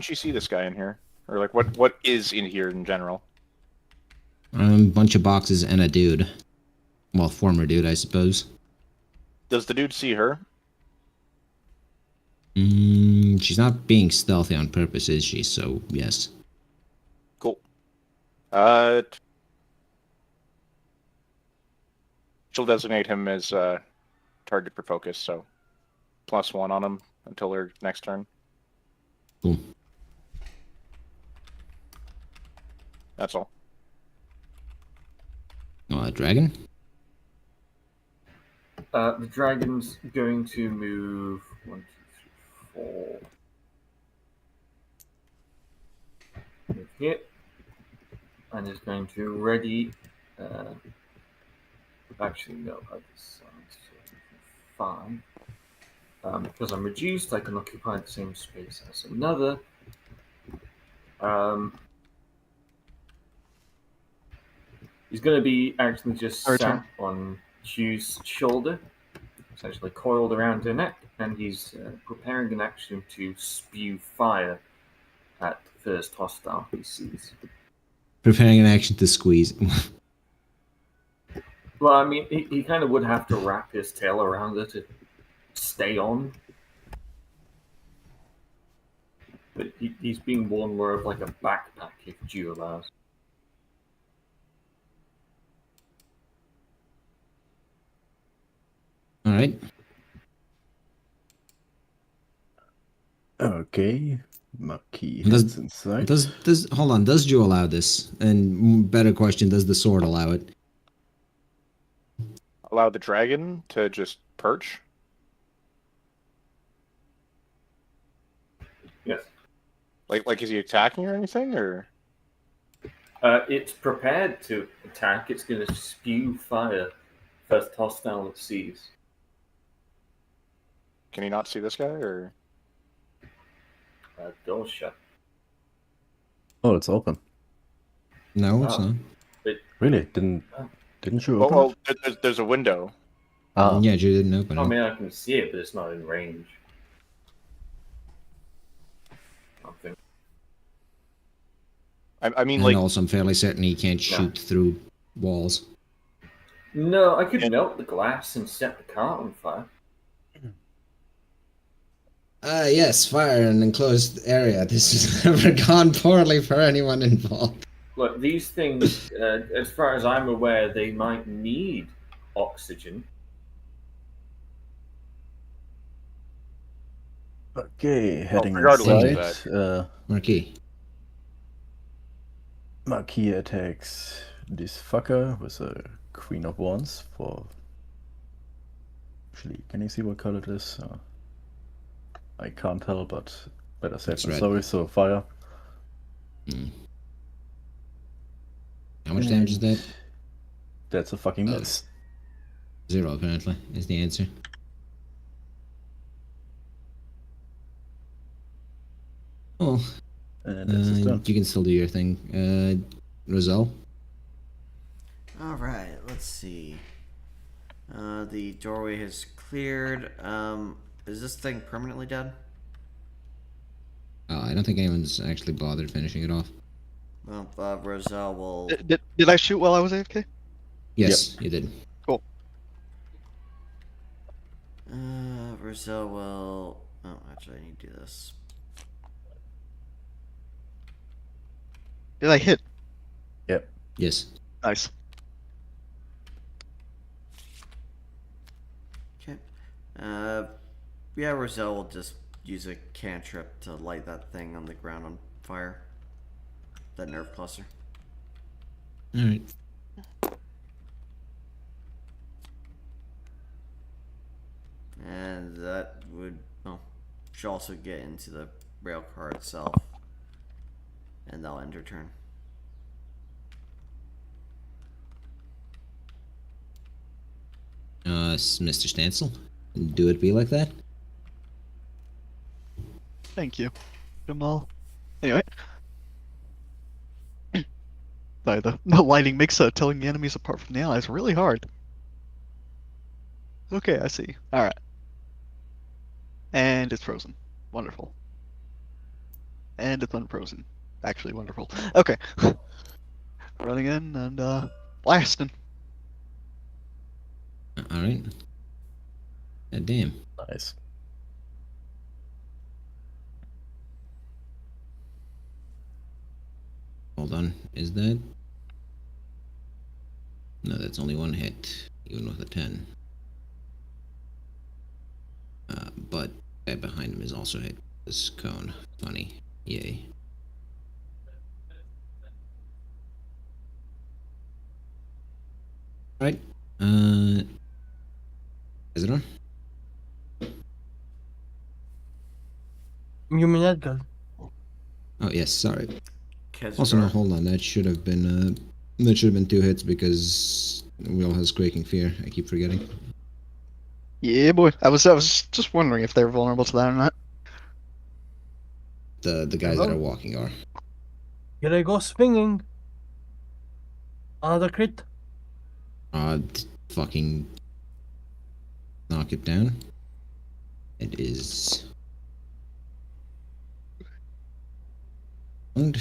she see this guy in here? Or like what is in here in general? Bunch of boxes and a dude. Well, former dude, I suppose. Does the dude see her? She's not being stealthy on purpose, is she? So, yes. Cool. She'll designate him as target for focus, so +1 on him until her next turn. Cool. That's all. Dragon? The dragon's going to move 1, 2, 3, 4. Move here. And is going to ready. Actually, no, other side. So 5. Because I'm reduced, I can occupy the same space as another. He's going to be actually just sat on Hugh's shoulder, essentially coiled around her neck, and he's preparing an action to spew fire at the first hostile he sees. Preparing an action to squeeze. Well, I mean, he kind of would have to wrap his tail around it to stay on. But he's being worn more of like a backpack, if Jew allows. All right. Okay. Marquis Does- heads inside. Does hold on? Does Jew allow this? And better question: does the sword allow it? Allow the dragon to just perch. Yes. Like is he attacking or anything, or? It's prepared to attack. It's going to spew fire. First hostile it sees. Can he not see this guy, or? Door shut. Oh, it's open. No, it's Oh. not. Really? Didn't you Well, open there's a window. it? Yeah, Jew didn't open I it. mean, I can see it, but it's not in range. I think. I mean, And like, also, I'm fairly certain he can't shoot through walls. No, I could melt the glass and set the cart on fire. Yes, fire in an enclosed area. This has never gone poorly for anyone involved. Look, these things, as far as I'm aware, they might need oxygen. Okay, heading regardless of inside. Marquis. Marquis attacks this fucker with a Queen of Wands for... Actually, can you see what color it is? I can't tell, but better safe It's than red. sorry, so fire. How much damage is that? That's a fucking miss. 0, apparently, is the answer. Oh, And that's his turn. you can still do your thing. Roselle? Alright, let's see. The doorway has cleared. Is this thing permanently dead? I don't think anyone's actually bothered finishing it off. Well, Roselle will. Did I shoot while I was AFK? Yes, you did. Cool. Roselle will. Oh, actually, I need to do this. Did I hit? Yep. Yes. Nice. Okay. Yeah, Roselle will just use a cantrip to light that thing on the ground on fire. That nerve cluster. Alright. And that would. Oh. Should also get into the rail car itself. And that'll end her turn. Mr. Stancil? Do it be like that? Thank you, Jamal. Anyway. Sorry, the lighting makes telling the enemies apart from the allies really hard. Okay, I see. Alright. And it's frozen. Wonderful. And it's unfrozen. Actually wonderful. Okay. Running in and blasting. Alright. Damn. Nice. Hold on. Is that? No, that's only one hit, even with a 10. But that behind him is also hit. This cone. Funny. Yay. Right. Is it on? You mean Edgar? Oh yes, sorry. Kezidar. Also, no, hold on. That should have been 2 hits because Will has Quaking Fear. I keep forgetting. Yeah, boy. I was just wondering if they were vulnerable to that or not. The guys that are walking are. Here I go swinging. Another crit. Fucking knock it down. It is. And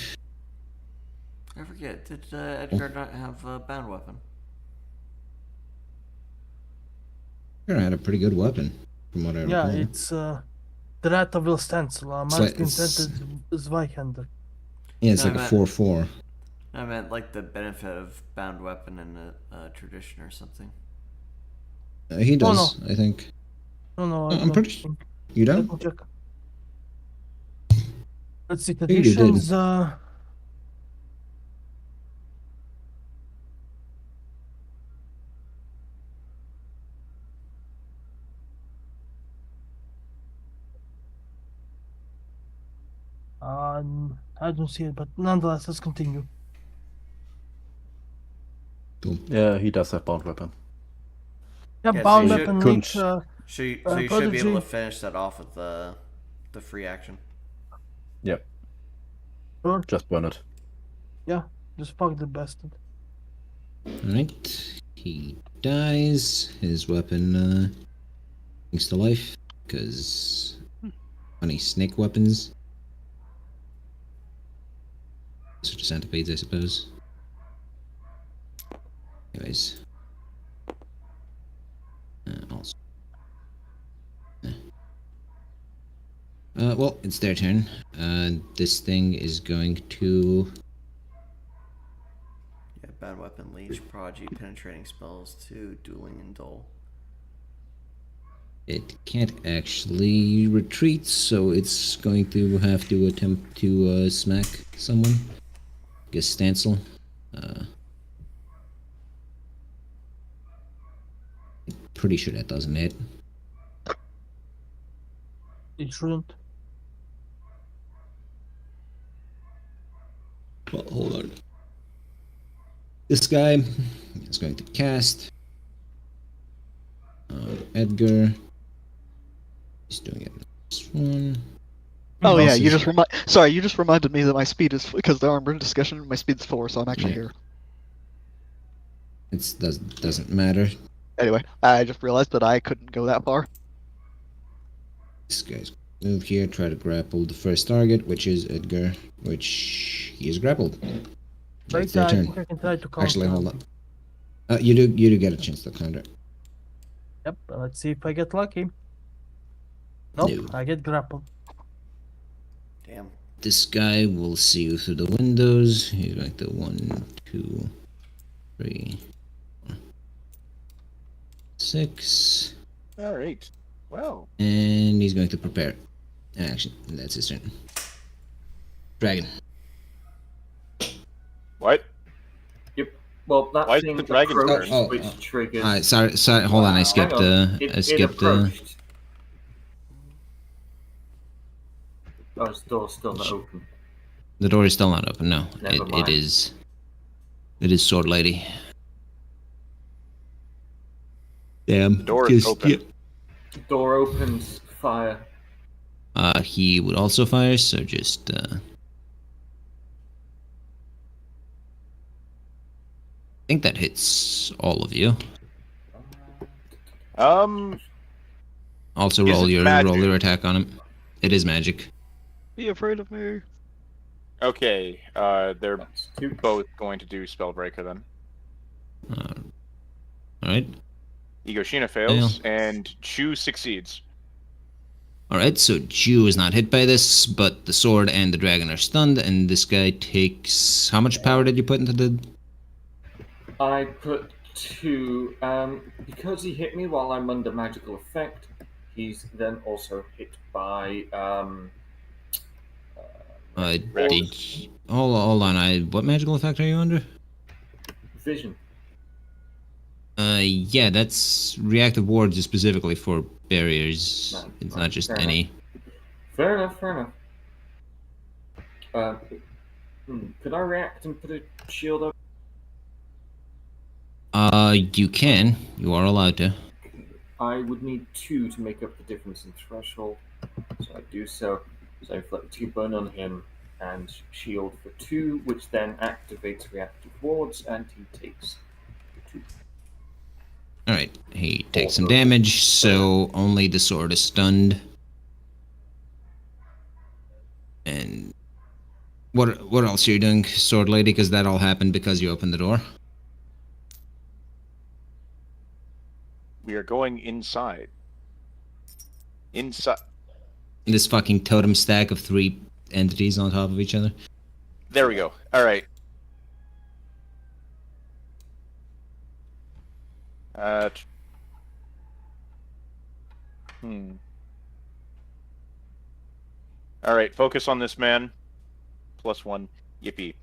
I forget. Did Edgar not have a bound weapon? I had a pretty good weapon, from what I Yeah, recall. it's the Rata will stencil. It's like- Mark it's- intended Zweihander. Yeah, it's No, like a I meant- 4/4. I meant like the benefit of bound weapon in a tradition or something. He Oh, does, I think. No, I I'm don't pretty think. You Let don't? me check. Let's see, you did. traditions. I don't see it, but nonetheless, let's continue. Yeah, he does have bound weapon. Yeah, Yeah, so bound you weapon should- leech. So you should be able Prodigy. to finish that off with the free action. Yep, Sure. just burn it. Just fuck the bastard. Alright. He dies. His weapon brings to life. Because funny snake weapons. Sort of centipedes, I suppose. Anyways. Also. Well, it's their turn. This thing is going to. Yeah, bound weapon, leech, prodigy, penetrating spells, 2, dueling, and dull. It can't actually retreat, so it's going to have to attempt to smack someone. Guess Stancil. Pretty sure that doesn't hit. It shouldn't. Well, hold on. This guy is going to cast Edgar. He's doing it. This one. Oh yeah, Also- you just reminded me that my speed is because the armor discussion. My speed's 4, so I'm actually Yeah. here. It doesn't matter. Anyway, I just realized that I couldn't go that far. This guy's gonna move here, try to grapple the first target, which is Edgar, which he is grappled. Right, It's their I turn. think I can try to counter. Actually, hold on. You do get a chance to counter. Yep, let's see if I get lucky. Nope, No. I get grappled. Damn. This guy will see you through the windows. He's going to 1, 2, 3, 4, 6, All right. Well, and he's going to prepare action. That's his turn. Dragon. what? Well, that Why is thing the dragon approached, turn? which triggers. Alright, sorry. Hold on. I skipped. Hang on. I It skipped. approached. Oh, the door's still not open. The door is still not open. No, Never it mind. is. It is Sword Lady. Damn. The door is open. Door opens. Fire. He would also fire. So just. I think that hits all of you. Also Is roll it your magic? attack on him. It is magic. Be afraid of me. Okay. They're That's 2. both going to do Spellbreaker then. All right. Egoshina fails, and Chu succeeds. All right. So Jew is not hit by this, but the sword and the dragon are stunned, and this guy takes. How much power did you put into the? I put 2. Because he hit me while I'm under magical effect, he's then also hit by Hold on. What magical effect are you under? vision. Yeah, that's reactive wards is specifically for barriers. No, It's right, not just fair any. Fair enough. Could I react and put a shield up? You can. You are allowed to. I would need 2 to make up the difference in threshold, so I do so. So I inflict 2 burn on him and shield for 2, which then activates reactive wards, and he takes 2. All right. He takes some damage, so only the sword is stunned. And what else are you doing, Sword Lady? Because that all happened because you opened the door. We are going inside. Inside. this fucking totem stack of 3 entities on top of each other. There we go. All right. All right. Focus on this man. +1. Yippee.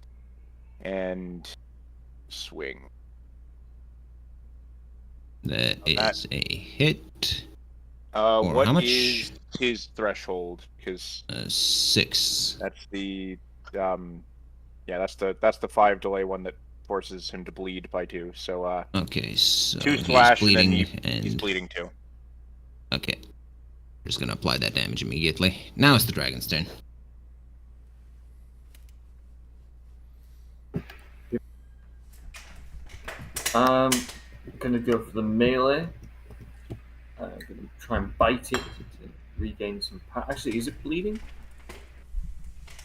And swing. That is a hit. What how much? is his threshold? Because 6. that's the that's the 5 delay one that forces him to bleed by 2. So Okay, so 2 he's slash bleeding, and then he's bleeding too. Okay. Just gonna apply that damage immediately. Now it's the dragon's turn. Gonna go for the melee. Gonna try and bite it to regain some power. Actually, is it bleeding?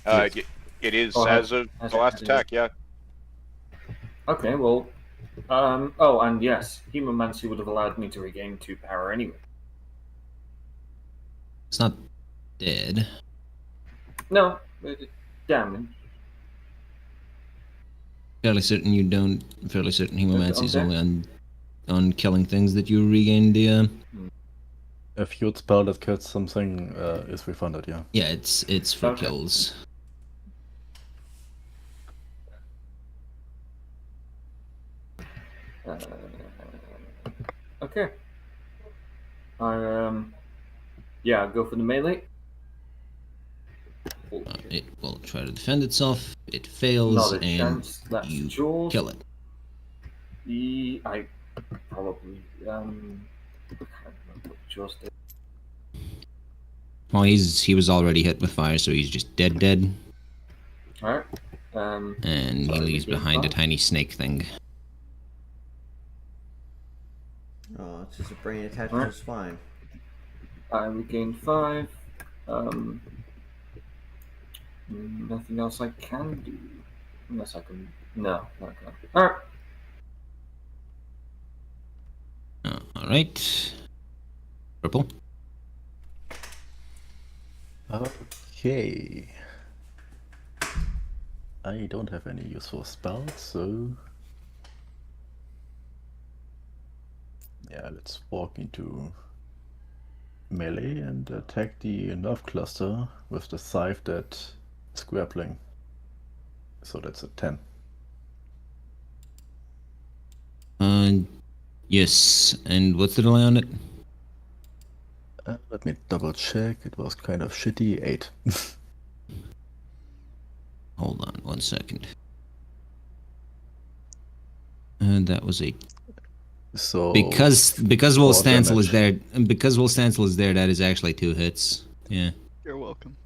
It is as of the last attack, yeah. Okay, well, oh, and yes, Hemomancy would have allowed me to regain 2 power anyway. It's not dead. No, damage. Fairly certain you don't. Fairly certain Hemomancy is Okay. only on killing things that you regain the. A field spell that kills something is refunded, yeah. Yeah, it's for Okay. kills. Okay. Yeah, go for the melee. It will try to defend itself. It fails, Not a and chance. That's you Jaws. kill it. I probably I can't remember what Jaws did. Well, he was already hit with fire, so he's just dead. All right. And So he I leaves regain behind a 5. tiny snake thing. Oh, it's just a brain attached Alright. to his spine. I regain 5. Nothing else I can do. Unless I can. No, not gonna. Alright. Alright. Purple. Okay. I don't have any useful spells, so yeah, let's walk into melee and attack the nerve cluster with the scythe that is grappling. So that's a 10. Yes. And what's the delay on it? Let me double check. It was kind of shitty. 8. Hold on 1 second. And that was a So because Will 4 Stancil is damage. there. Because Will Stancil is there, that is actually 2 hits. Yeah. You're welcome.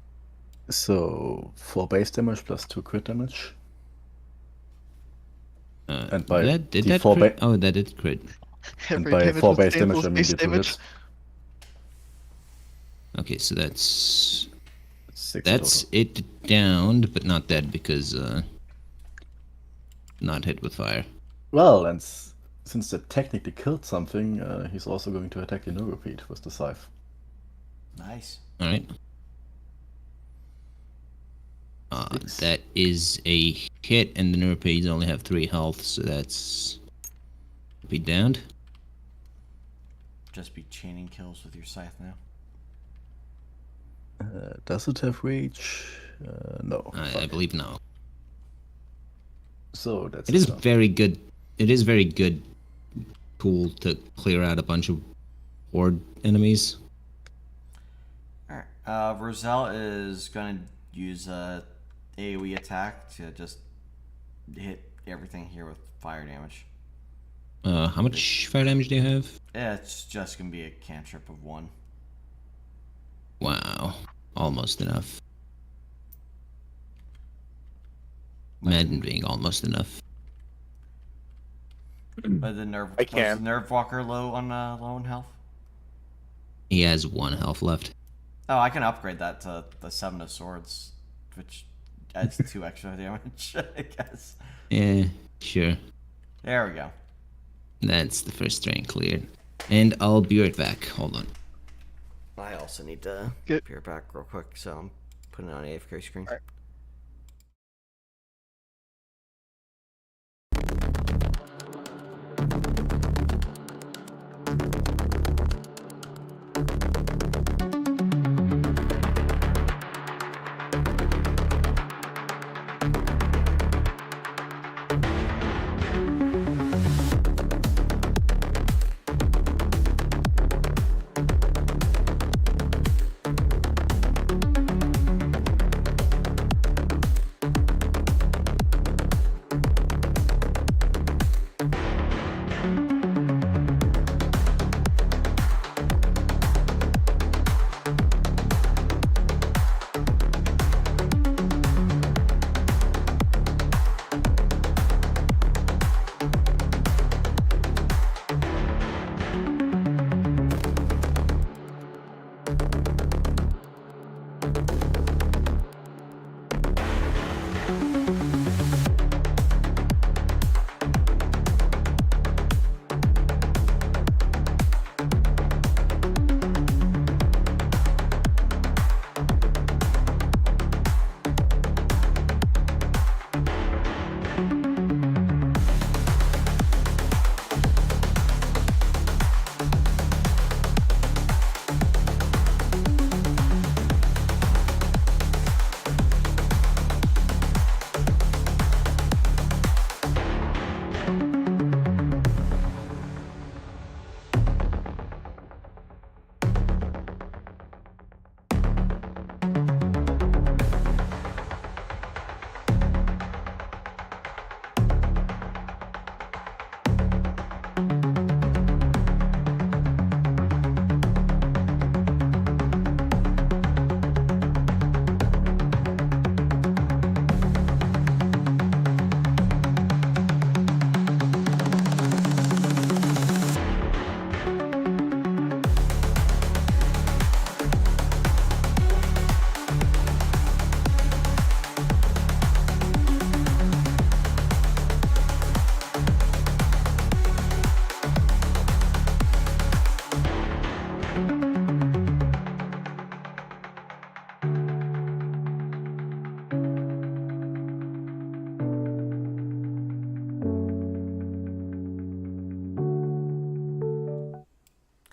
So 4 base damage plus 2 crit damage. And by that did the that 4 crit? Oh, that did crit. and Every by damage 4 with base damage, Stanzel's I mean base the 2 damage. hits. Okay, so that's 6 that's total. it downed, but not dead because not hit with fire. Well, and since that technically killed something, he's also going to attack the Neuropeat with the scythe. Nice. All right. That is a hit, and the Neuropedes only have 3 health, so that's be downed. Just be chaining kills with your scythe now. Does it have reach? No. I Fuck. believe no. So that's It is done. very good. It is very good tool to clear out a bunch of horde enemies. Alright. Roselle is gonna use a AoE attack to just hit everything here with fire damage. How much fire damage do you have? Yeah, it's just gonna be a cantrip of 1. Wow, almost enough. Imagine being almost enough. But the nerve I was can. the nerve walker low on health? He has 1 health left. Oh, I can upgrade that to the 7 of Swords, which adds 2 extra damage, I guess. Yeah, sure. There we go. That's the first train cleared. And I'll be right back. Hold on. I also need to Get- peer back real quick, so I'm putting it on AFK screen. Alright.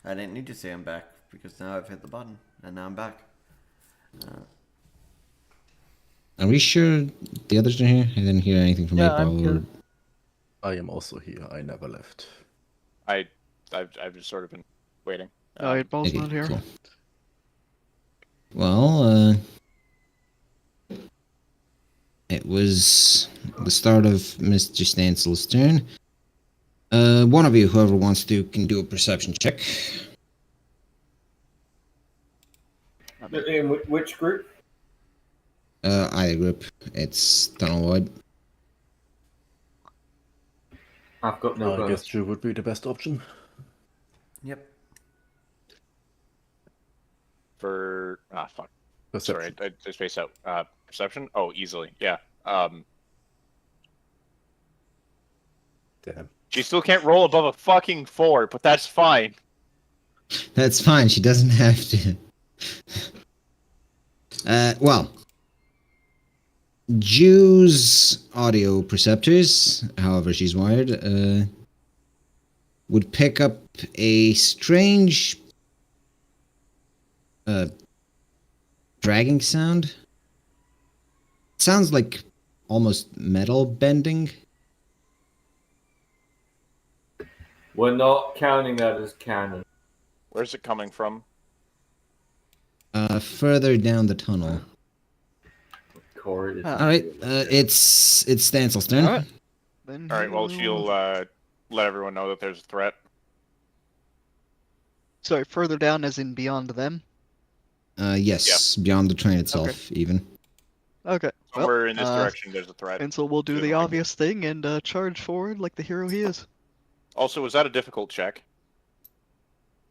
I didn't need to say I'm back because now I've hit the button and now I'm back. Are we sure the others are here? I didn't hear anything from Yeah, I'm April. here. I am also here. I never left. I've just sort of been waiting. Oh, 8-Ball's Okay, not here. cool. Well, it was the start of Mr. Stansel's turn. One of you, whoever wants to, can do a perception check. In which group? Either group. It's tunnel-wide. I've got no I bonus. guess you would be the best option. Yep. For fuck. Sorry, Perception. I spaced out. Perception? Oh, easily. Yeah. Damn. She still can't roll above a fucking 4, but that's fine. That's fine. She doesn't have to. Well, Jew's audio perceptors, however she's wired, would pick up a strange dragging sound. It sounds like almost metal bending. We're not counting that as canon. Where's it coming from? Further down the tunnel. Corey is Ah. All right, it's Stansel's turn. All right. Then All right. Well, he she'll will- let everyone know that there's a threat. Sorry, further down as in beyond them. Yes, beyond the train itself, even. Okay. Well, Somewhere in this direction, there's a threat. Ansel will do Good the one. obvious thing and charge forward like the hero he is. Also, was that a difficult check?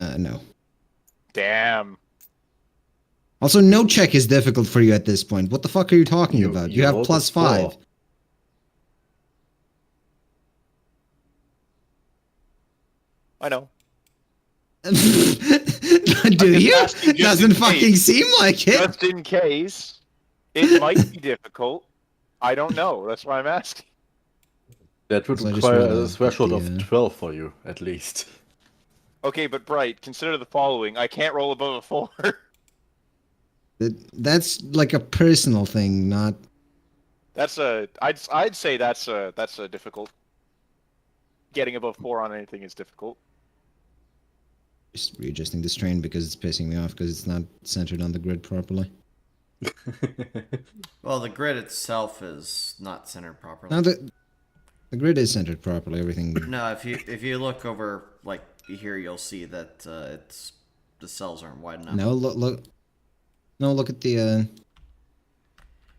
No. Damn. Also, no check is difficult for you at this point. What the fuck are you talking You- about? you You have rolled a plus 5. 4. I know. Do just you? asking just Doesn't in fucking case. seem like it. Just in case, it might be difficult. I don't know. That's why I'm asking. That would So I just require a realized that threshold the, of 12 for you, at least. Okay, but Bright, consider the following: I can't roll above a 4. That's like a personal thing, not. That's a. I'd say that's a difficult. Getting above 4 on anything is difficult. Just readjusting this train because it's pissing me off because it's not centered on the grid properly. Well, the grid itself is not centered properly. Now the grid is centered properly. Everything. No, if you look over like here, you'll see that it's the cells aren't wide enough. No, look. No, look at the.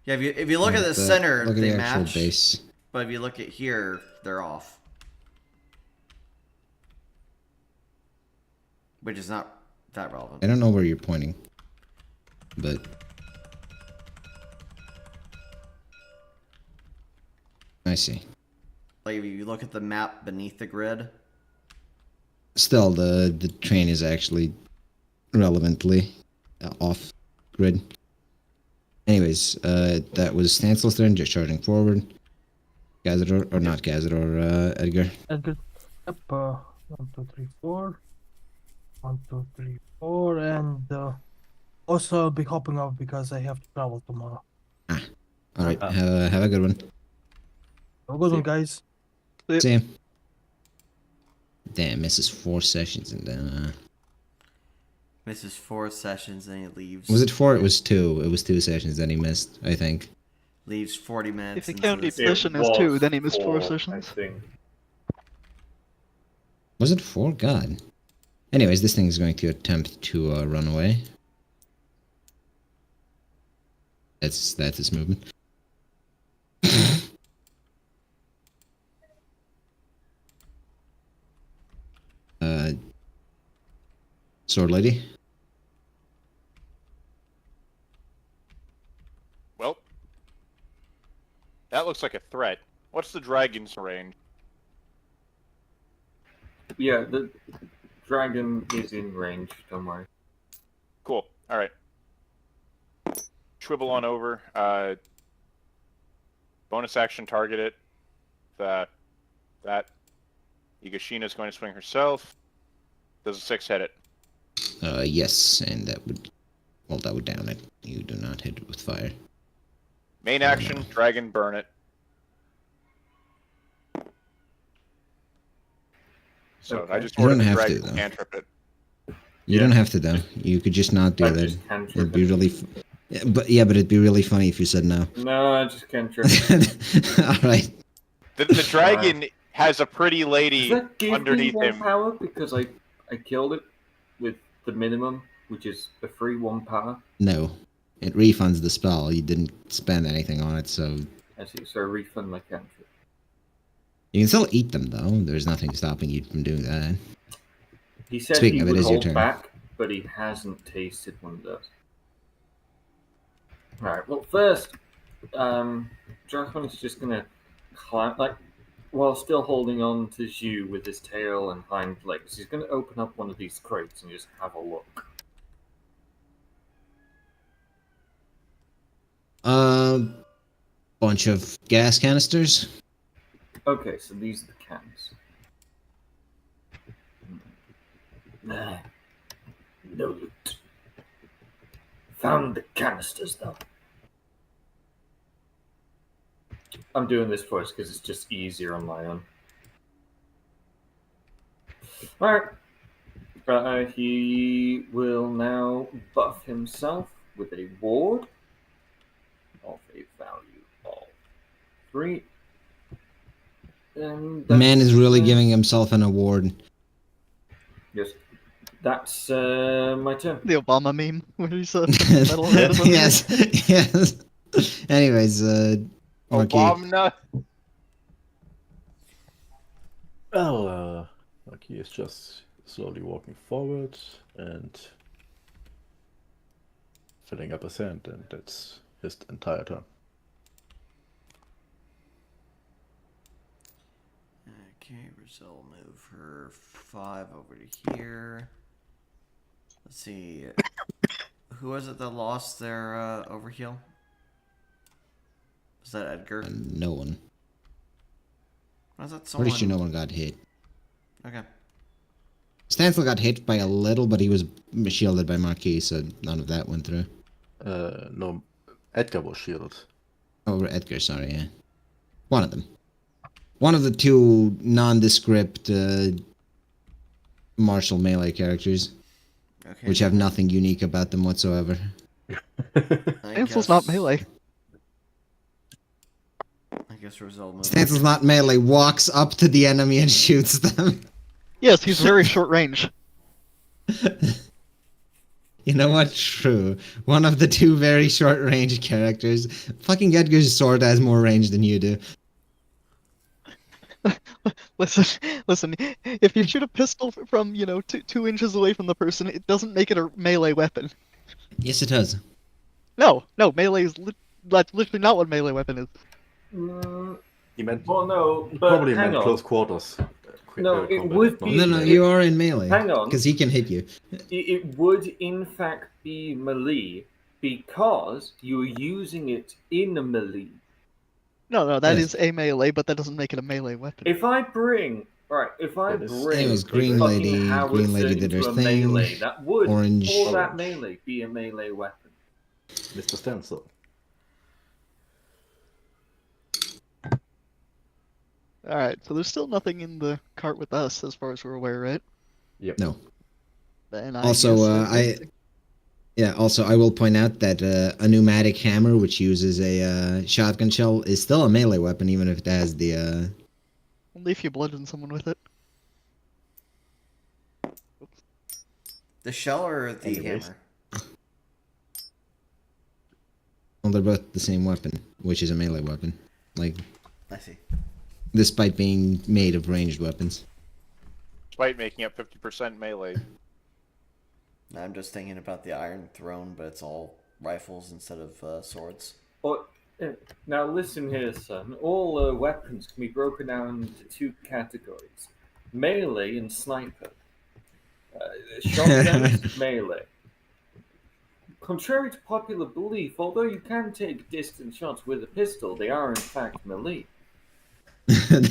Yeah, if you look at the center, look at they the actual match. base. But if you look at here, they're off. Which is not that relevant. I don't know where you're pointing, but. I see. Like if you look at the map beneath the grid. Still, the train is actually relevantly off grid. Anyways, that was Stansel's turn, just charging forward. Gazador, or not Gazador, Edgar. Edgar. Yep. 1, 2, 3, 4. 1, 2, 3, 4, and also I'll be hopping off because I have to travel tomorrow. Alright, have a good one. Have a good one, guys. See ya. Damn, misses 4 sessions and Misses 4 sessions and he leaves. was it 4? It was 2. It was 2 sessions that he missed, I think. Leaves 40 minutes. If you into count this- each session as 2, then he missed 4 sessions. I think. Was it 4? God. Anyways, this thing is going to attempt to run away. That's its movement. Sword lady. Well, that looks like a threat. What's the dragon's range? Yeah, the dragon is in range. Don't worry. Cool. All right. Shwibble on over. Bonus action, target it. That. Higashina's going to swing herself. Does a 6 hit it? Yes, and that would down it. You do not hit it with fire. Main action, dragon, burn it. So Okay. I just You ordered don't the have to, dragon though. cantrip it. You don't have to though. You could just not do I that. just cantrip It'd be it. really, but it'd be really funny if you said no. No, I just can't trip. All right. The dragon has a pretty Does lady that give me underneath 1 him. power because I killed it with the minimum, which is a free 1 power? No, it refunds the spell. You didn't spend anything on it, so I see. So I refund my cantrip. you can still eat them though. There's nothing stopping you from doing that. He said Speaking he of it, would is your hold turn. back, but he hasn't tasted one of those. Alright, well first, Dracon is just gonna climb, like, while still holding on to Zhu with his tail and hind legs, he's gonna open up one of these crates and just have a look. Bunch of gas canisters. Okay, so these are the cans. Nah, no loot. Found the canisters though. I'm doing this first because it's just easier on my own. Alright. He will now buff himself with a ward of a value of 3. And The man is really that's, giving himself an award. Yes. That's my turn. The Obama meme where he's metalhead or something. Yes, yes. Anyways, Monkey. Obama. Well, Lucky is just slowly walking forward and filling up a sand, and that's his entire turn. Okay, Brazil will move her 5 over to here. Let's see. Who was it that lost their overheal? Was that Edgar? No one. Or was that someone? Pretty sure no one got hit. Okay. Stancil got hit by a little, but he was shielded by Marquis, so none of that went through. No, Edgar was shielded. Oh, Edgar, sorry, yeah. One of them. One of the two nondescript martial melee characters, Okay. which have nothing unique about them whatsoever. Stancel's not melee. I guess Roselle moved. Stancil's not melee, walks up to the enemy and shoots them. Yes, he's very short range. You know what? True. One of the two very short range characters. Fucking Edgar's sword has more range than you do. Listen. If you shoot a pistol from 2 inches away from the person, it doesn't make it a melee weapon. Yes, it does. No, melee is that's literally not what melee weapon is. He meant Well, no, but probably hang meant on. close quarters. No, it combat, would not- be- No, you are in melee. Hang on. Because he can hit you. It would, in fact, be melee because you're using it in a melee. No, that Yes. is a melee, but that doesn't make it a melee weapon. If I bring That is- bring Anyways, a Green fucking Lady- howitzer Green Lady did her into a thing. melee, that would, Orange. for that Orange. melee, be a melee weapon. Mr. Stencil. Alright, so there's still nothing in the cart with us, as far as we're aware, right? Yep. No. Then I Also, guess Also, I will point out that a pneumatic hammer, which uses a shotgun shell, is still a melee weapon, even if it has the. only if you bludgeon someone with it. The shell or the Anyways. hammer? Well, they're both the same weapon, which is a melee weapon. Like, I see. despite being made of ranged weapons. Despite making up 50% melee. I'm just thinking about the Iron Throne, but it's all rifles instead of swords. But, now listen here, son. All weapons can be broken down into 2 categories: melee and sniper. Shotgun is melee. Contrary to popular belief, although you can take distance shots with a pistol, they are in fact melee. And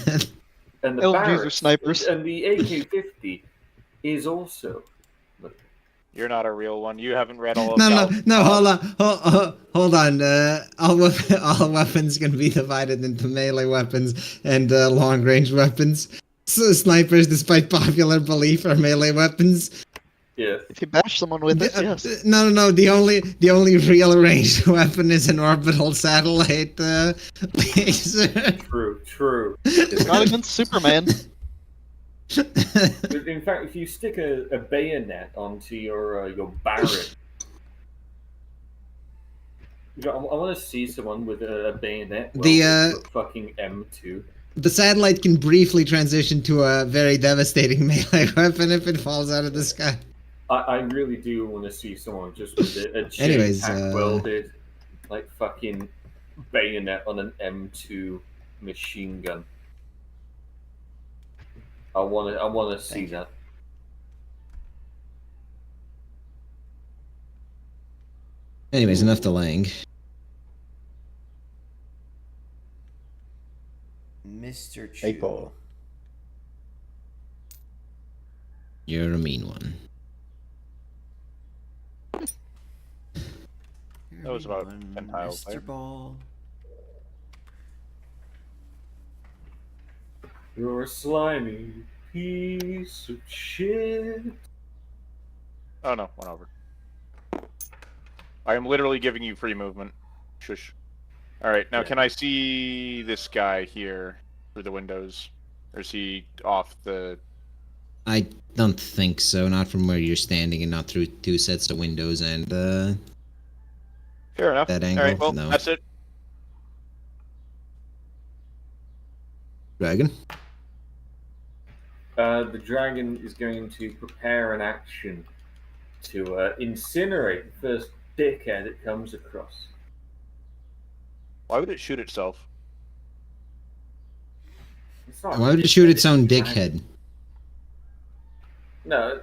the LMGs are Barretts snipers. and the AK-50 is also. You're not a real one. You haven't read all of No, hold on. All weapons can be divided into melee weapons and long range weapons. So snipers, despite popular belief, are melee weapons. Yes. If you bash someone with it, yes. No. The only real ranged weapon is an orbital satellite laser. True. Not against Superman. In fact, if you stick a bayonet onto your Barrett, I want to see someone with a bayonet. With fucking M2. The satellite can briefly transition to a very devastating melee weapon if it falls out of the sky. I really do want to see someone just with a Anyways, tack welded, like fucking bayonet on an M2 machine gun. I want to see that. Anyways, enough delaying. Mr. Chu. 8-ball. You're a mean one. That was about 10 tiles, Mr. right? Ball. You're a slimy piece of shit. Oh no, went over. I am literally giving you free movement. Shush. Alright, now Yeah. can I see this guy here through the windows? Or is he off the... I don't think so. Not from where you're standing and not through 2 sets of windows and Fair enough. that angle? Alright, well, No. that's it. Dragon. The dragon is going to prepare an action to incinerate the first dickhead it comes across. Why would it shoot itself? It's not Why would it shoot its own dickhead? No,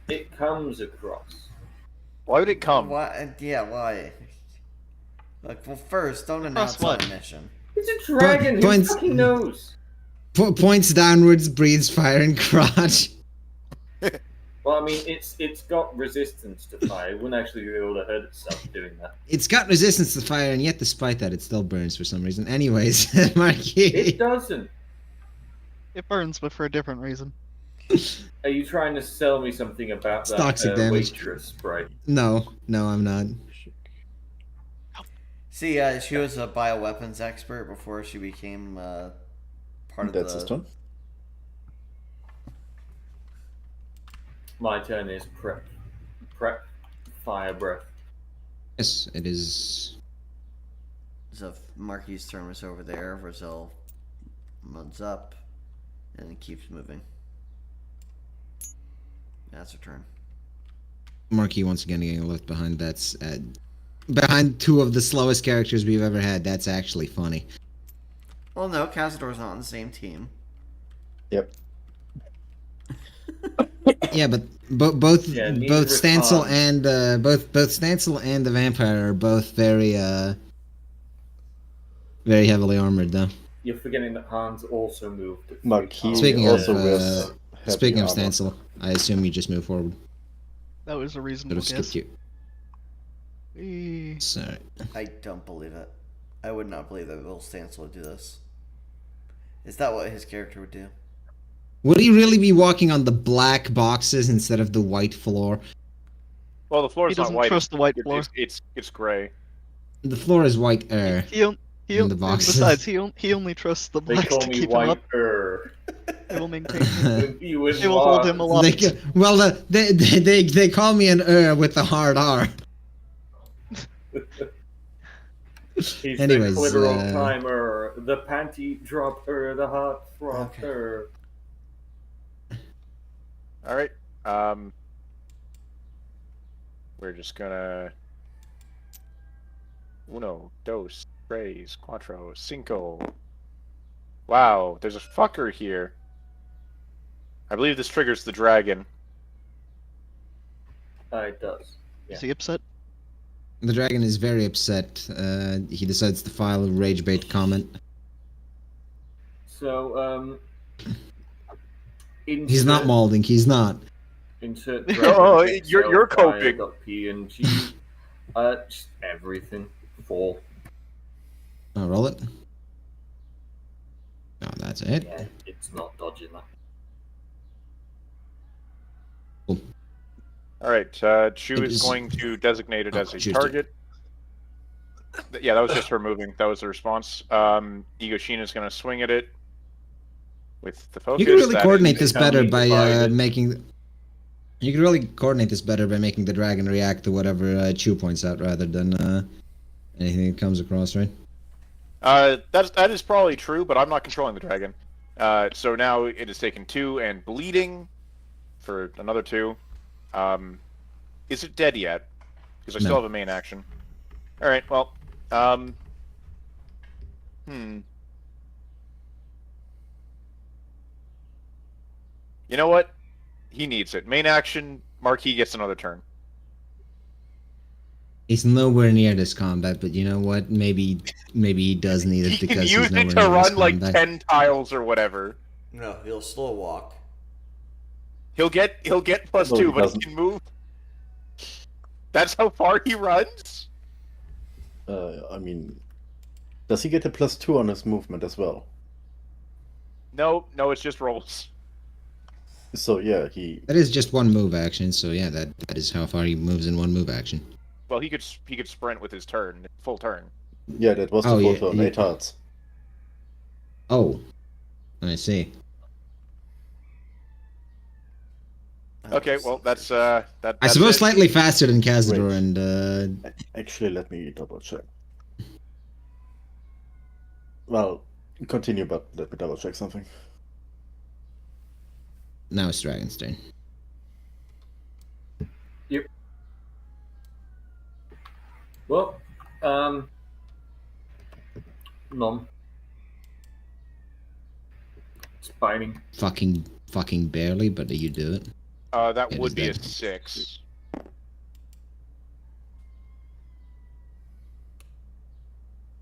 it comes across. Why would it come? Why? Yeah, why? Like, well, first, don't Across announce on what? a mission. It's a dragon. Who Points- fucking knows? Points downwards, breathes fire and crotch. Well, I mean, it's got resistance to fire. It wouldn't actually be able to hurt itself doing that. It's got resistance to fire, and yet despite that, it still burns for some reason. Anyways, Marquis. It doesn't. It burns, but for a different reason. Are you trying to sell me something about It's that toxic damage. waitress, right? No, I'm not. See, she was a bioweapons expert before she became part of That's the... his turn. My turn is prep, fire breath. Yes, it is. So Marquis' turn was over there. Brazil runs up and keeps moving. That's her turn. Marquis once again getting left behind. That's behind two of the slowest characters we've ever had. That's actually funny. Well, no, Cazador's not on the same team. Yep. Yeah, but both Yeah, neither both is Stancil Han. and both Stancil and the vampire are both very heavily armored though. You're forgetting that Hans also moved. Marquis Speaking also of, wears heavy Speaking of armor. Stancil, I assume you just move forward. That was a Could reasonable have guess. skipped you. Eh, Sorry. I don't believe it. I would not believe that Will Stancil would do this. Is that what his character would do? Would he really be walking on the black boxes instead of the white floor? Well, the floor He is not doesn't white. trust the white It's- floor. It's gray. The floor is white air. He in the boxes. Besides, he only trusts the They blacks call to me keep him up. White-er. They will maintain him. You would They will hold him want- aloft. They call me an with a hard R. He's Anyways, the clitoral timer, the panty dropper, the heart throbber. All right. We're just gonna uno, dos, tres, cuatro, cinco. Wow, there's a fucker here. I believe this triggers the dragon. It does. Is he upset? The dragon is very upset. He decides to file a rage bait comment. So, He's not molding. He's not. Insert Oh, you're coping. PNG. Just everything. 4. Oh, roll it. Oh, that's it. Yeah, it's not dodging that. All right, Chu It is is- going to designate it Oh, as a Chu's target. Yeah, that was just her moving. That was the response. Egoshina is going to swing at it with the focus. You can really That coordinate is this better becoming by divided. making. You can really coordinate this better by making the dragon react to whatever Chu points out, rather than anything that comes across, right? That is probably true, but I'm not controlling the dragon. So now it has taken 2 and bleeding for another 2. Is it dead yet? Because I No. still have a main action. All right. Well. You know what? He needs it. Main action. Marquis gets another turn. He's nowhere near this combat, but you know what? Maybe he does need it He can because use he's nowhere it near to this run like combat. 10 tiles or whatever. No, he'll slow walk. He'll get plus No, he 2, but he doesn't. can move. That's how far he runs. I mean, does he get a +2 on his movement as well? No, it's just rolls. So yeah, he That is just one move action, so yeah, that is how far he moves in one move action. Well, he could sprint with his turn, full turn. yeah, that was the Oh, full yeah, turn, yeah. 8 hearts. Oh, I see. Okay, well that's that. I That's suppose it. slightly faster than Cazador, Wait. and Actually, let me double check. Well, continue, but let me double check something. now it's Dragon's turn. Well, none. It's biting. Fucking barely, but you do it. That It would is be a dead. 6.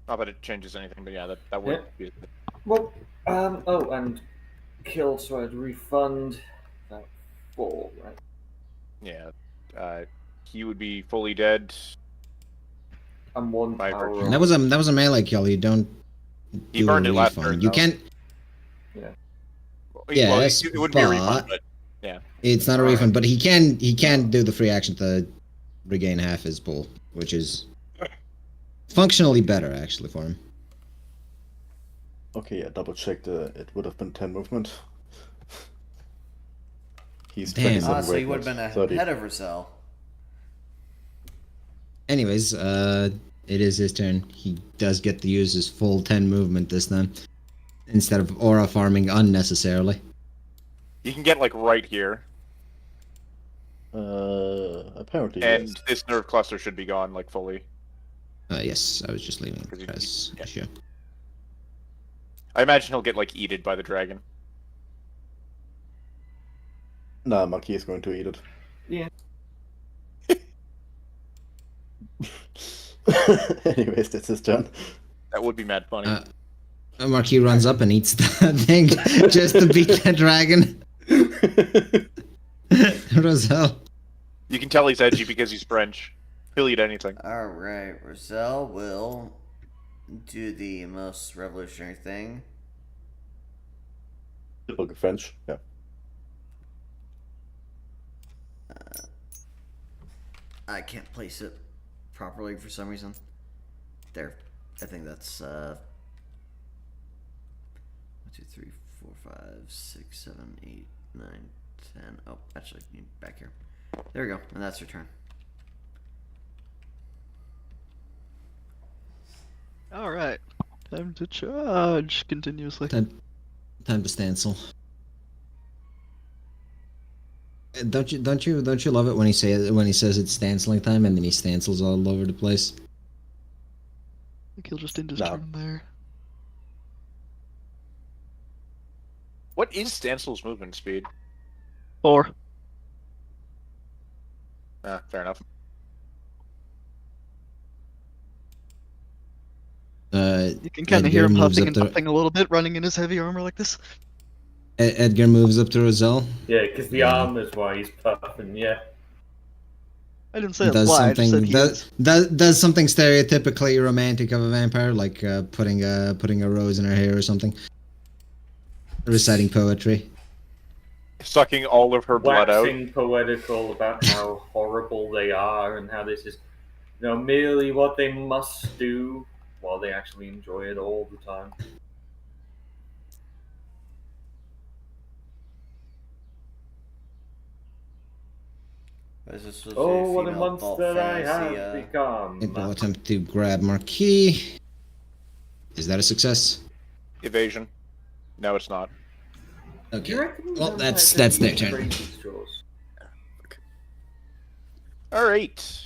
Not that it changes anything, but yeah, that would be. Well, oh, and killed, so I'd refund that 4, right? Yeah. He would be fully dead. And 1 By power virtue. roll. That was a melee kill. You don't He do burned a it last refund. turn, You though. can't. Yes, Yes, it wouldn't be a refund, but but it's not a Alright. refund. But he can do the free action to regain half his pool, which is functionally better actually for him. Okay, yeah, double checked. It would have been 10 movement. He's Damn. 27 So weight, you would have not been 30. ahead of Rizal. Anyways, it is his turn. He does get to use his full 10 movement this time, instead of aura farming unnecessarily. you can get like right here, Apparently, and yes. this nerve cluster should be gone like fully. Yes, I was just leaving Because you- as yeah. sure. I imagine he'll get like eated by the dragon. Nah, Maki is going to eat it. Yeah. Anyways, that's his turn. That would be mad funny. Marquis runs up and eats that thing just to beat that dragon. Roselle. You can tell he's edgy because he's French. He'll eat anything. Alright, Rizal will do the most revolutionary thing. Look at French, yeah. I can't place it properly for some reason. There. I think that's 1, 2, 3, 4, 5, 6, 7, 8, 9, 10. Oh, actually, back here. There we go, and that's your turn. All right. Time to charge continuously. Time to stancel. Don't you love it when he says it's stanceling time and then he stancels all over the place? I think he'll just end his No. turn there. What is Stansel's movement speed? 4. Fair enough. You can kind of hear him huffing and puffing a little bit, running in his heavy armor like this. Edgar moves up to Roselle. Yeah, because the armor's why he's puffing, yeah. I didn't say that's Does why. I just said something he is. does something stereotypically romantic of a vampire, like putting a rose in her hair or something. Reciting poetry. Sucking all of her blood out. Waxing poetical about how horrible they are and how this is, merely what they must do while they actually enjoy it all the time. This was Oh, what a female monster vault I fantasy, have become. It will attempt to grab Marquis. Is that a success? Evasion. No, it's not. Do Okay. you reckon Well, vampires that's their use turn. crazy straws? Alright.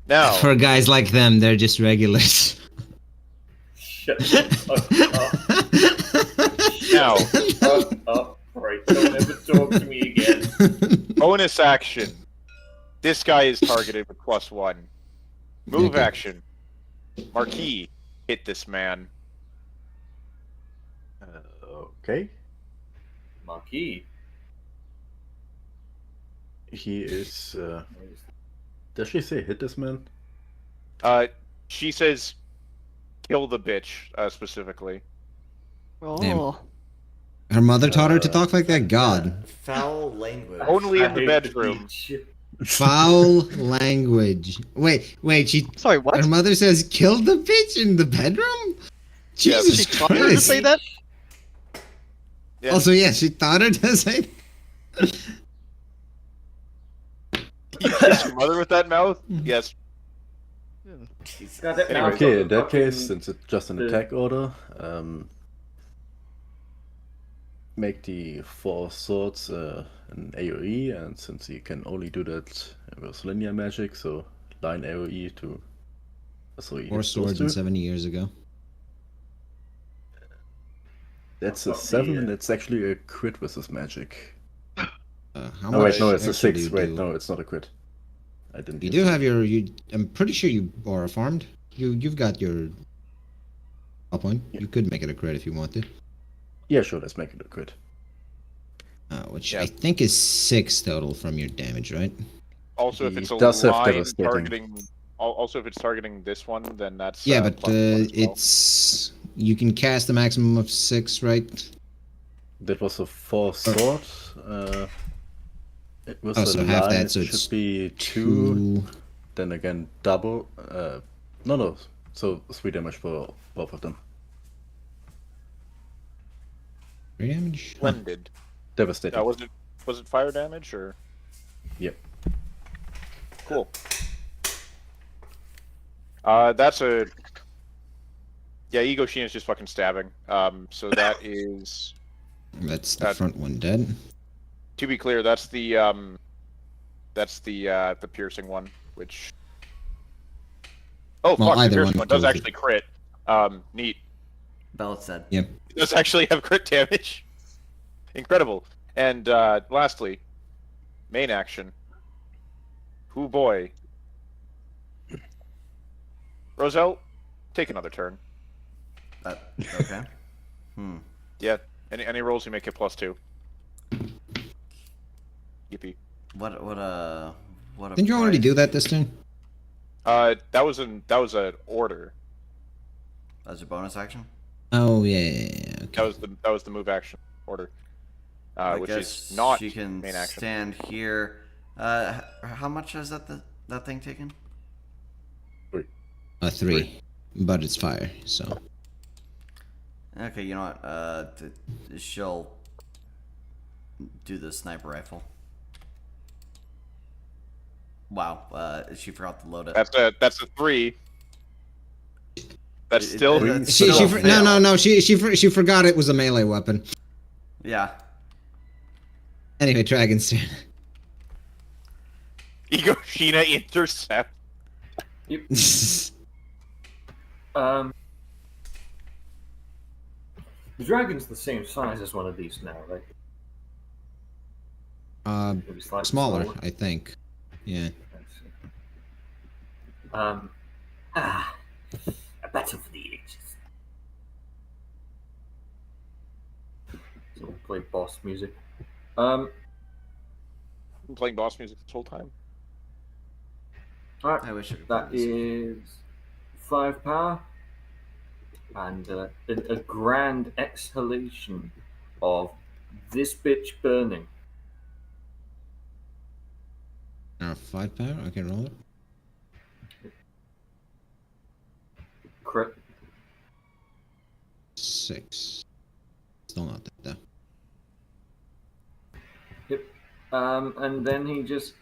Now, For guys like them, they're just regulars. Shut up. now, Shut up. Right, don't ever talk to me again. bonus action. This guy is targeted with +1. Move Okay. action. Marquis, hit this man. Okay. Marquis. He is. Does she say hit this man? She says, kill the bitch, specifically. Oh. Damn. Her mother taught her to talk like that? God. Foul language. Only I in the hate bedroom. beach. Foul language. Wait, Sorry, what? her mother says kill the bitch in the bedroom? Yeah, Jesus She taught her to Christ. say that? Yeah. Also, yeah, she taught her to say You kiss your mother with that mouth? Yes. God, that Anyway, mouth's Okay, got in the that case, fucking- since it's just an the- attack order, make the 4 swords an AoE, and since you can only do that with linear magic, so line AoE to. So you 4 hit those swords two. and 70 years ago. That's a Fuck me, 7, yeah. and it's actually a crit with this magic. How Oh wait, no, much it's a actually 6. you Wait, do? no, it's not a crit. I didn't. You hit do that. have I'm pretty sure you aura farmed. You've got your point. You could make it a crit if you wanted. Yeah, sure. Let's make it a crit. Which Yeah. I think is 6 total from your damage, right? Also, if He it's a does have line devastating. targeting, also if it's targeting this one, then that's Yeah, but +1 as well. it's you can cast a maximum of 6, right? That was a 4 sword. It was Oh, a so line. half that, It so should it's be 2. 2. Then again, double. No. So 3 damage for both of them. 3 damage. Huh. Splendid. Devastating. Was it fire damage or? Yep. Cool. That's a. Yeah, Ego Sheen is just fucking stabbing. So that is. That's the front one dead. To be clear, that's the piercing one, which. Oh Well, fuck! The either piercing one one does kills actually crit. Neat. Bell said. Yep. It does actually have crit damage. Incredible. And lastly, main action. Hoo boy. Roselle, take another turn. Okay. Yeah. Any rolls you make it +2. Yippee. What a Didn't you already price. do that this turn? That was an order. As a bonus action? Oh yeah. Okay. That was the move action order. I Which guess is not she can main action. stand here. How much has that thing taken? 3, but it's fire. So Okay, you know what? She'll do the sniper rifle. Wow, she forgot to load it. That's a 3. That's still. That's she still for, a fail. no. She forgot it was a melee weapon. Yeah. Anyway, Dragon's turn. Ego Sheena intercept. The dragon's the same size as one of these now, right? Maybe slightly Smaller, I think. Yeah. A battle for the ages. So we'll play boss music. I'm playing boss music this whole time. Alright, I wish I could that play this. is 5 power. And a grand exhalation of this bitch burning. 5 power. Okay, roll it. Crit. 6. Still not dead though. Yep. And then he just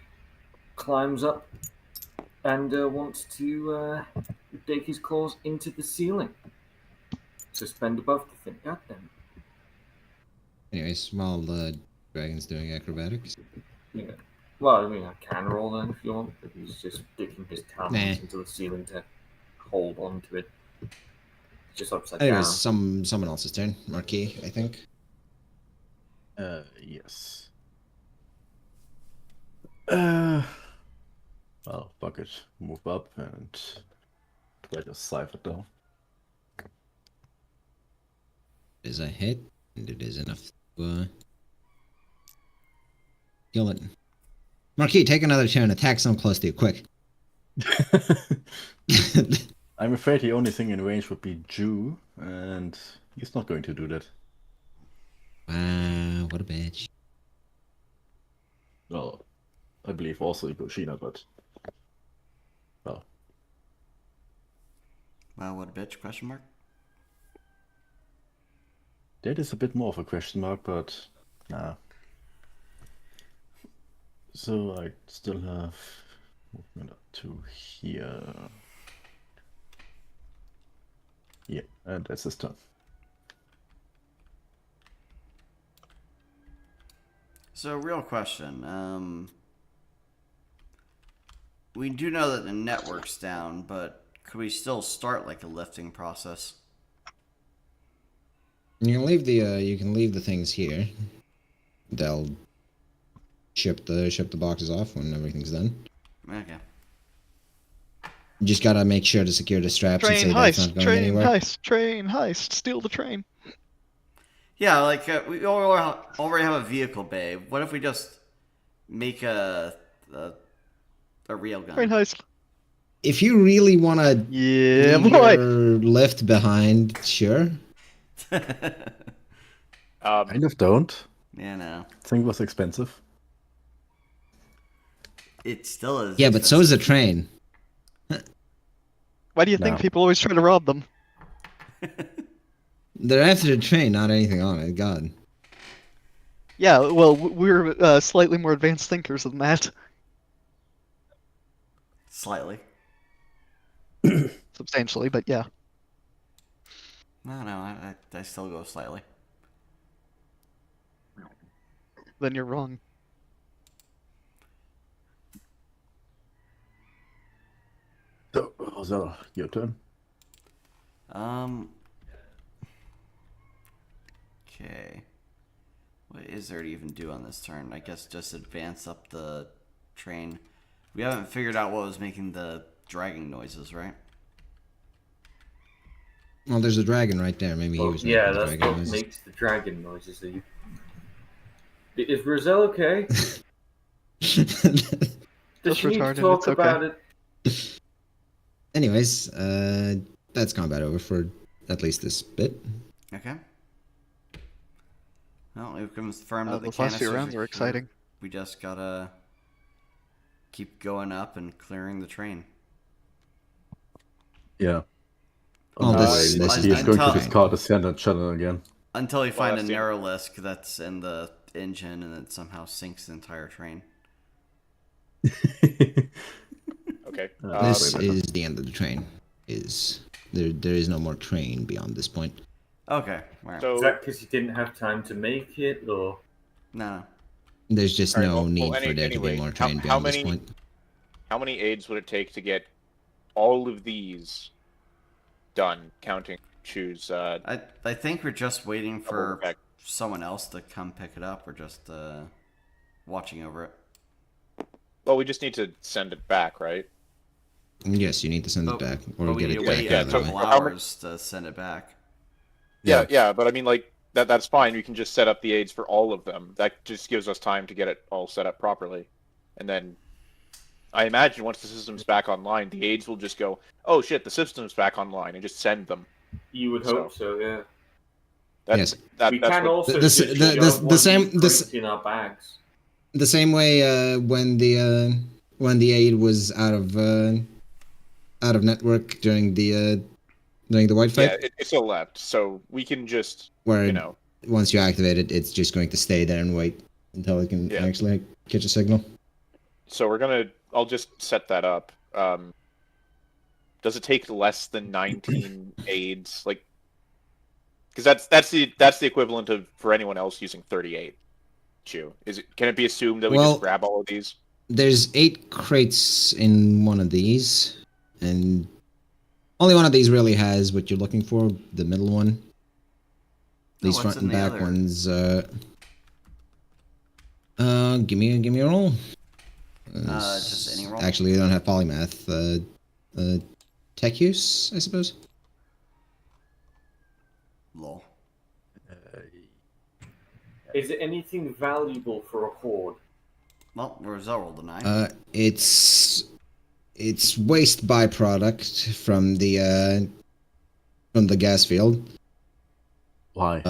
climbs up and wants to dig his claws into the ceiling. Suspend above the thing. Goddamn. Anyways, while the dragon's doing acrobatics. Yeah. Well, I mean, I can roll then if you want, but he's just digging his talons Nah. into the ceiling to hold on to it. It's just upside Anyways, down. someone else's turn. Marquis, I think. Yes. Well, fuck it. Move up and try to scythe it down. It is a hit, and it is enough to kill it. Marquis, take another turn. Attack someone close to you, quick. I'm afraid the only thing in range would be Jew, and he's not going to do that. Wow, what a bitch. Well, I believe also Igoshina, but... Well, Wow, what a bitch? Question mark. that is a bit more of a question mark, but... Nah. So I still have movement up to here. Yeah, and that's his turn. So, real question. We do know that the network's down, but could we still start like a lifting process? You can leave the things here. They'll ship the boxes off when everything's done. Okay. You just gotta make sure to secure the straps and Train say that's not heist, going train anywhere. heist, train heist, steal the train. Yeah, like we already have a vehicle bay. What if we just make a railgun? Train heist. If you really want to Yeah, leave boy. your lift behind, sure. Kind of don't. Yeah, no. I think it was expensive. It still is. Yeah, but so is a expensive. train. Why do you think No. people always try to rob them? They're after the train, not anything on it. God. Yeah, well, we're slightly more advanced thinkers than that. Slightly. Substantially, but yeah. No, I still go slightly. Then you're wrong. So, your turn. Okay. What is there to even do on this turn? I guess just advance up the train. We haven't figured out what was making the dragging noises, right? Well, there's a dragon right there. Maybe he Well, was yeah, making the that's dragon what noises. makes the dragon noises. Is Roselle okay? Does Just she need to retarded, talk it's okay. about it? Anyways, that's combat over for at least this bit. Okay. Well, we've confirmed that the Those last few canisters rounds are were here. exciting. We just gotta keep going up and clearing the train. Yeah. Oh, this- He this is is going to until- discard the standard channel again. Until we find a that's the- Neuralisk that's in the engine and it somehow sinks the entire train. Okay. This wait a is the end of the train. There is no more train beyond this point. Okay. Right. So Is that because you didn't have time to make it, or No. There's just Alright, no well, need well, for there to anyway, be more how- train how beyond this many- point. how many aids would it take to get all of these done? Counting, choose. I think we're just waiting for back. someone else to come pick it up. We're just watching over it. Well, we just need to send it back, right? Yes, you need to send it back, or But we get need it to back wait yeah, out a of the so way. couple how many- hours to send it back. Yeah, yeah, but I mean, like that's fine. We can just set up the aids for all of them. That just gives us time to get it all set up properly, and then I imagine once the system's back online, the aids will just go, "Oh shit, the system's back online," and just send them. you would hope so? Yeah. That's, Yes. We that's can what- also the- just the- the shove one of same- these the crates in our bags. The same way when the aid was out of network during the white fight, yeah, it still left, so we can just where you know. once you activate it, it's just going to stay there and wait until it can Yeah. actually catch a signal. So I'll just set that up. Does it take less than 19 aids? Like, because that's the equivalent of for anyone else using 38. Can it be assumed that we Well- just grab all of these? There's 8 crates in one of these, and only one of these really has what you're looking for. The middle one. These what's front in and the back other? ones. Give me a roll. Just any roll? Actually, they don't have polymath. Tech use, I suppose. Lol. Is it anything valuable for a horde? Well, Roselle rolled a 9. It's waste byproduct from the gas field. Why?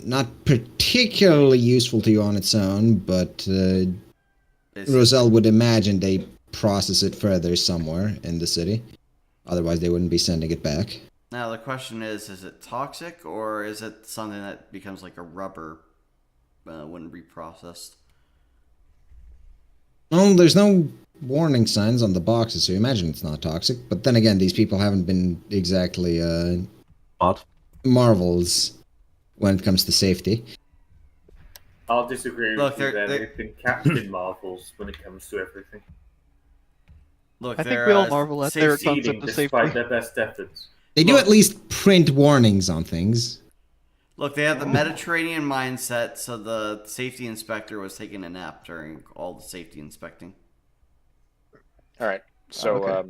Not particularly useful to you on its own, but Roselle would imagine they process it further somewhere in the city. Otherwise, they wouldn't be sending it back. Now the question is it toxic or is it something that becomes like a rubber when reprocessed? Well, there's no warning signs on the boxes, so you imagine it's not toxic. But then again, these people haven't been exactly What? marvels when it comes to safety. I'll disagree Look, with you they're- there. They've been Captain Marvels when it comes to everything. Look, I think they're, we all marvel at their Succeeding concept of despite safety. their best efforts. They do Look. at least print warnings on things. Look, they have the Mediterranean mindset, so the safety inspector was taking a nap during all the safety inspecting. All right. So Okay.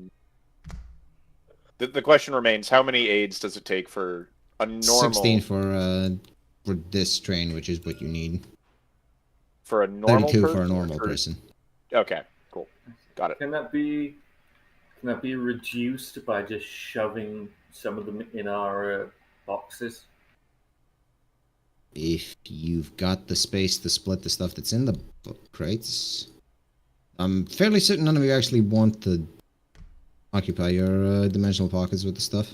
The question remains: how many aids does it take for a normal 16 for this train, which is what you need. for a normal 32 person? for a or normal person. Okay, cool, got it. Can that be reduced by just shoving some of them in our boxes? If you've got the space to split the stuff that's in the crates, I'm fairly certain none of you actually want to occupy your dimensional pockets with the stuff.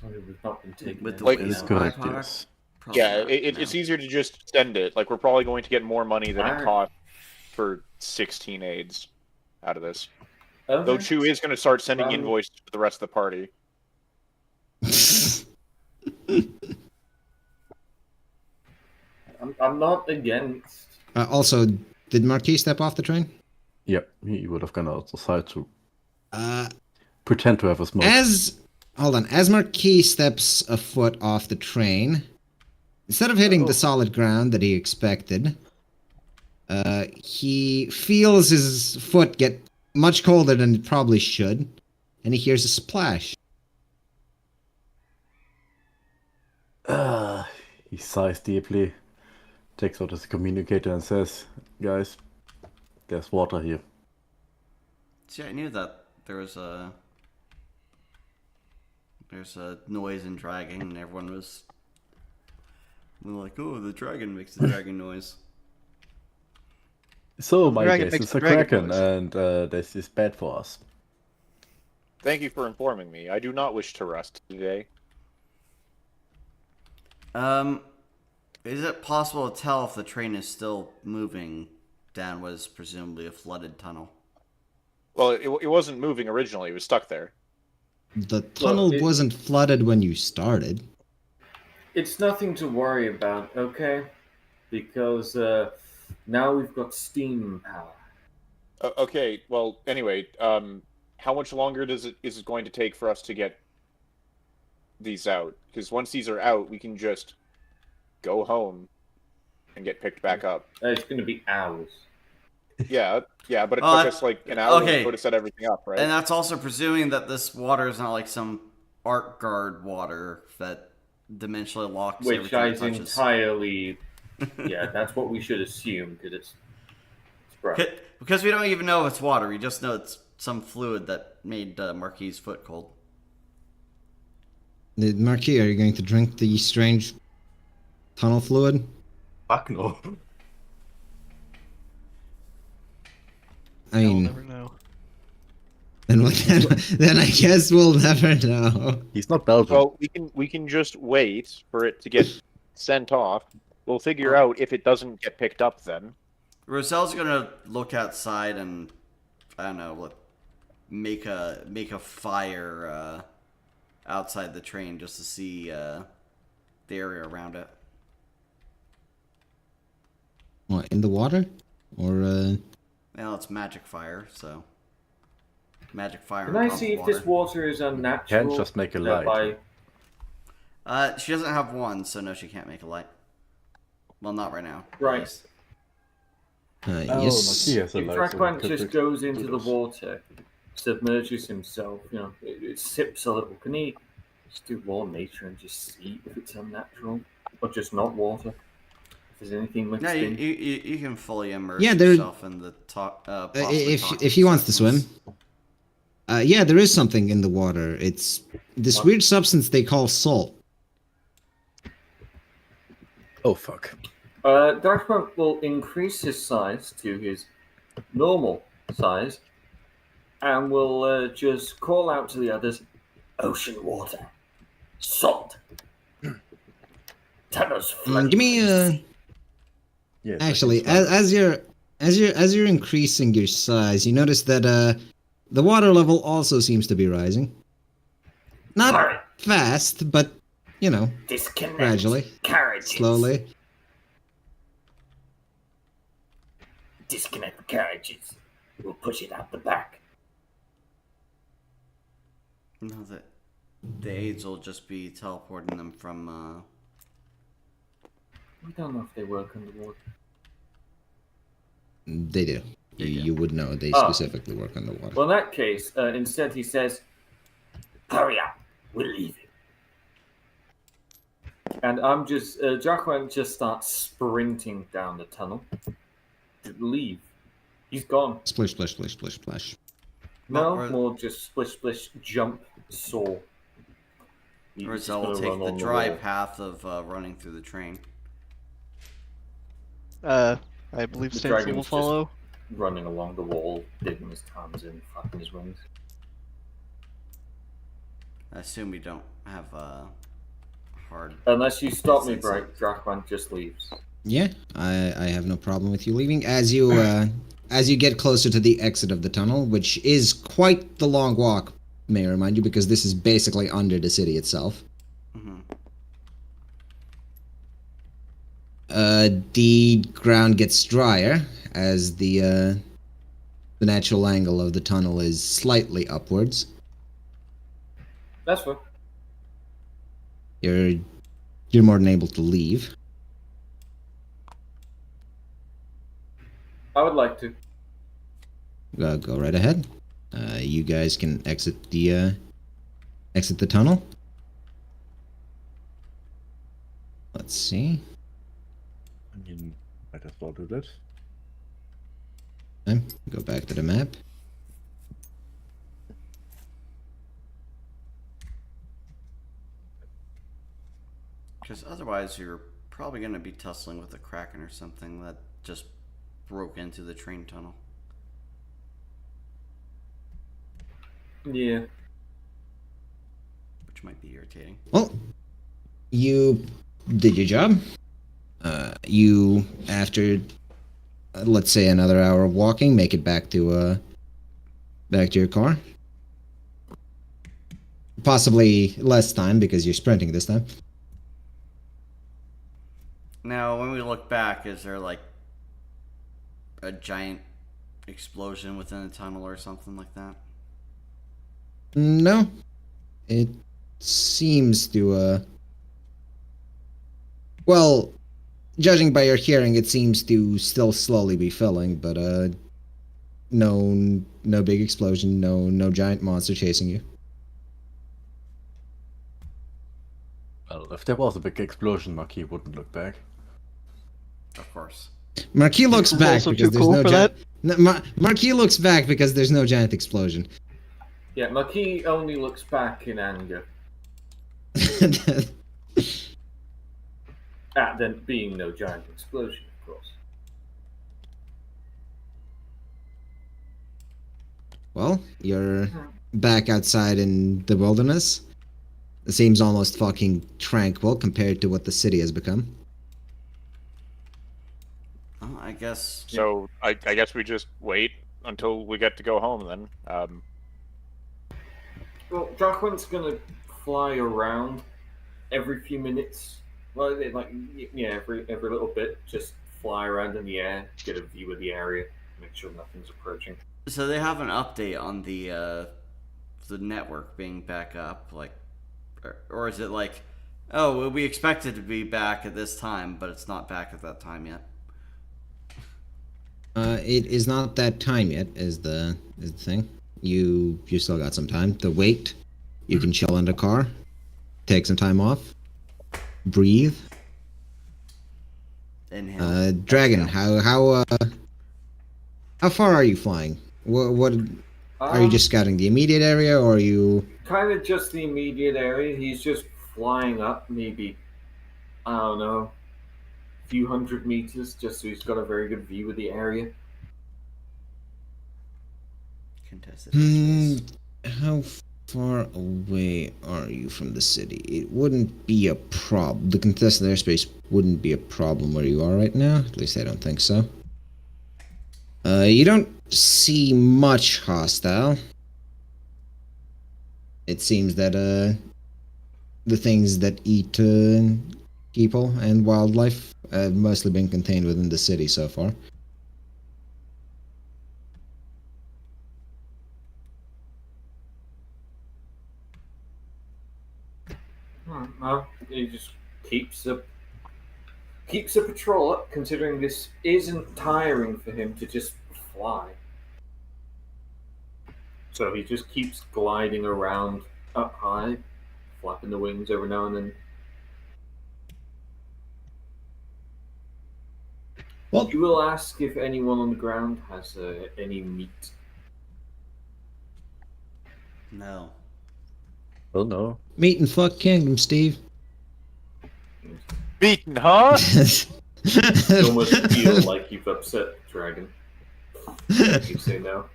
We've not been taking With the Like- weight It's of correct, my yes. product? Yeah, Probably not, it's no. easier to just send it. Like, we're probably going to get more money than it Alright. costs for 16 aids out of this. Okay. Though Chu is going to start sending Well- invoices to the rest of the party. I'm not against. Also, did Marquis step off the train? Yep, he would have gone outside to Uh, pretend to have a smoke. as Marquis steps a foot off the train, instead of hitting the solid ground that he expected, he feels his foot get much colder than it probably should, and he hears a splash. He sighs deeply, takes out his communicator and says, "Guys, there's water here." See, I knew that there's a noise in dragging, and everyone was like, "Oh, the dragon makes the dragon noise." So my Dragon guess makes is the a dragon kraken, noise. and this is bad for us. Thank you for informing me. I do not wish to rest today. Is it possible to tell if the train is still moving down what is presumably a flooded tunnel? Well, it wasn't moving originally. It was stuck there. The tunnel it- wasn't flooded when you started. It's nothing to worry about, okay? Because now we've got steam power. Okay, well, anyway, how much longer is it going to take for us to get these out? Because once these are out, we can just go home and get picked back up. It's going to be hours. Yeah, but it Oh, took us like an hour okay. to go to set everything up, right? And that's also presuming that this water is not like some art guard water that dimensionally locks Which everything it is touches. entirely. Yeah, that's what we should assume, because it's brown. Because we don't even know if it's water, we just know it's some fluid that made Marquis' foot cold. Marquis, are you going to drink the strange tunnel fluid? Fuck no. I I'll mean, never know. then I guess we'll never know. He's not Belgian. Well, we can just wait for it to get sent off. We'll figure out if it doesn't get picked up then. Roselle's gonna look outside and I don't know, make a fire outside the train just to see the area around it. What, in the water? Or, Well, it's magic fire, so magic fire. Can on I top see of if this water. water is unnatural? Can't just make a that light. She doesn't have one, so no, she can't make a light. Well, not right now. at Right. least. yes. he has a If light, so Drakman he just could goes do into the this. water, submerges himself, it sips a little. Can he just do raw nature and just see if it's unnatural? Or just not water? If there's anything mixed No, in? you can fully immerse Yeah, there- yourself in the If he wants to swim. Yeah, there is something in the water. It's this weird substance they call salt. Oh fuck. Drakman will increase his size to his normal size and will just call out to the others, "Ocean water. Salt. Tunnels Give me Yes, I actually can smell as you're increasing your size, you notice that the water level also seems to be rising. Not Hurry. fast, but you know, Disconnect gradually, carriages. slowly. Disconnect the carriages. We'll push it out the back. No, the aids will just be teleporting them from. We don't know if they work underwater. They do. They do. You would know they Oh. specifically work on the water. Well, in that case, instead he says, "Hurry up. We're leaving. And I'm just, Jacqueline just starts sprinting down the tunnel. Leave. He's gone. Splish, splish, splish, splish, splash. No, Or- more just splish, splish, jump, soar. He's Or just so we'll gonna take run the on dry wall. path of running through the train. I believe The Stancil dragon's will just- follow. Running along the wall, digging his thumbs in, flapping his wings. I assume we don't have hard. Unless you stop me, Sense Bright, it. Drachman just leaves. Yeah, I have no problem with you leaving. As you get closer to the exit of the tunnel, which is quite the long walk, may I remind you, because this is basically under the city itself. Mhm. The ground gets drier as the natural angle of the tunnel is slightly upwards. That's fine. You're more than able to leave. I would like to. Go right ahead. You guys can exit the tunnel. Let's see. I mean, might as well do that. Go back to the map. Because otherwise, you're probably going to be tussling with a kraken or something that just broke into the train tunnel. Yeah. Which might be irritating. Well, you did your job. You, after let's say another hour of walking, make it back to your car. Possibly less time because you're sprinting this time. Now, when we look back, is there like a giant explosion within the tunnel or something like that? No, it seems to. Well, judging by your hearing, it seems to still slowly be filling, but no big explosion, no giant monster chasing you. Well, if there was a big explosion, Marquis wouldn't look back. Of course. Marquis looks He's back also because too there's cool no for giant. No, Marquis looks back because there's no giant explosion. Yeah, Marquis only looks back in anger at there being no giant explosion, of course. Well, you're back outside in the wilderness. It seems almost fucking tranquil compared to what the city has become. Oh, I guess. So I guess we just wait until we get to go home then. Well, Drachman's gonna fly around every few minutes. Well, every little bit, just fly around in the air, get a view of the area, make sure nothing's approaching. So they have an update on the network being back up, like, or is it like, oh, well, we expected to be back at this time, but it's not back at that time yet. It is not that time yet. Is the thing. You still got some time to wait. You can chill in the car, take some time off, breathe. Inhale. Dragon, exhale. how far are you flying? What are you just scouting the immediate area, or are you? Kind of just the immediate area. He's just flying up, maybe, I don't know, a few hundred meters, just so he's got a very good view of the area. Contested Hmm, airspace. how far away are you from the city? It wouldn't be a problem. The contested airspace wouldn't be a problem where you are right now. At least I don't think so. You don't see much hostile. It seems that the things that eat people and wildlife have mostly been contained within the city so far. Well, he just keeps a patrol up, considering this isn't tiring for him to just fly. So he just keeps gliding around up high, flapping the wings every now and then. Well, You will ask if anyone on the ground has any meat. No. Oh no. meat and fuck kingdom, Steve. Beaten, huh? You almost feel like you've upset the dragon. You say no.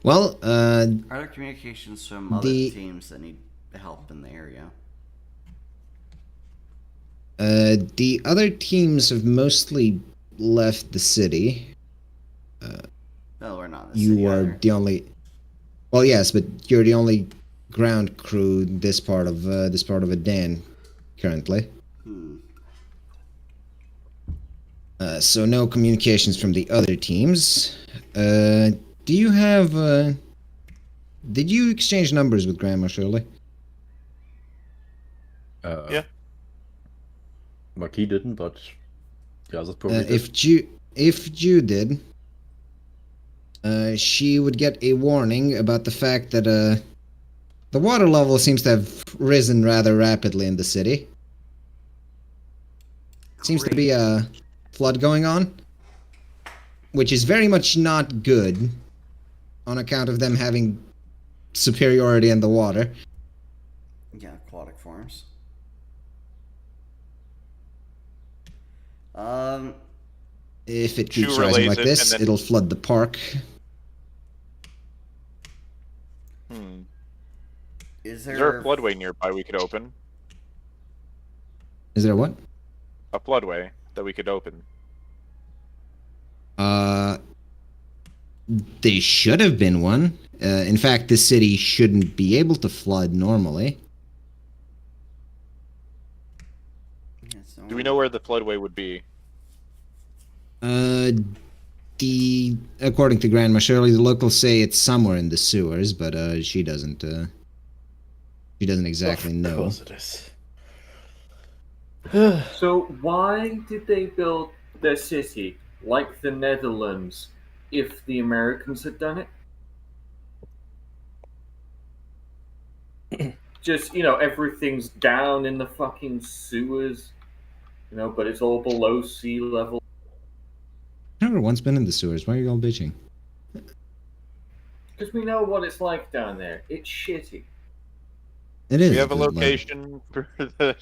Well, Are there communications from other The- teams that need help in the area? the other teams have mostly left the city. No, we're not in the You city are either. the only. Well, yes, but you're the only ground crew this part of Adan currently. So no communications from the other teams. Do you have? Did you exchange numbers with Grandma Shirley? Yeah. Marquis didn't, but the others probably did. If Ju did, she would get a warning about the fact that the water level seems to have risen rather rapidly in the city. Seems to be a flood going on, which is very much not good on account of them having superiority in the water. Yeah, aquatic forms. If it Shu keeps rising relays like it, this, and then- it'll flood the park. Hmm. Is Is there there a floodway nearby we could open? Is there what? A floodway that we could open. There should have been one. In fact, the city shouldn't be able to flood normally. Do we know where the floodway would be? According to Grandma Shirley, the locals say it's somewhere in the sewers, but she doesn't exactly Of know. course it is. So why did they build their city like the Netherlands if the Americans had done it? Just, everything's down in the fucking sewers, but it's all below sea level. I've never once been in the sewers. Why are you all bitching? Because we know what it's like down there. It's shitty. It is. Do we have a but, like, location for the?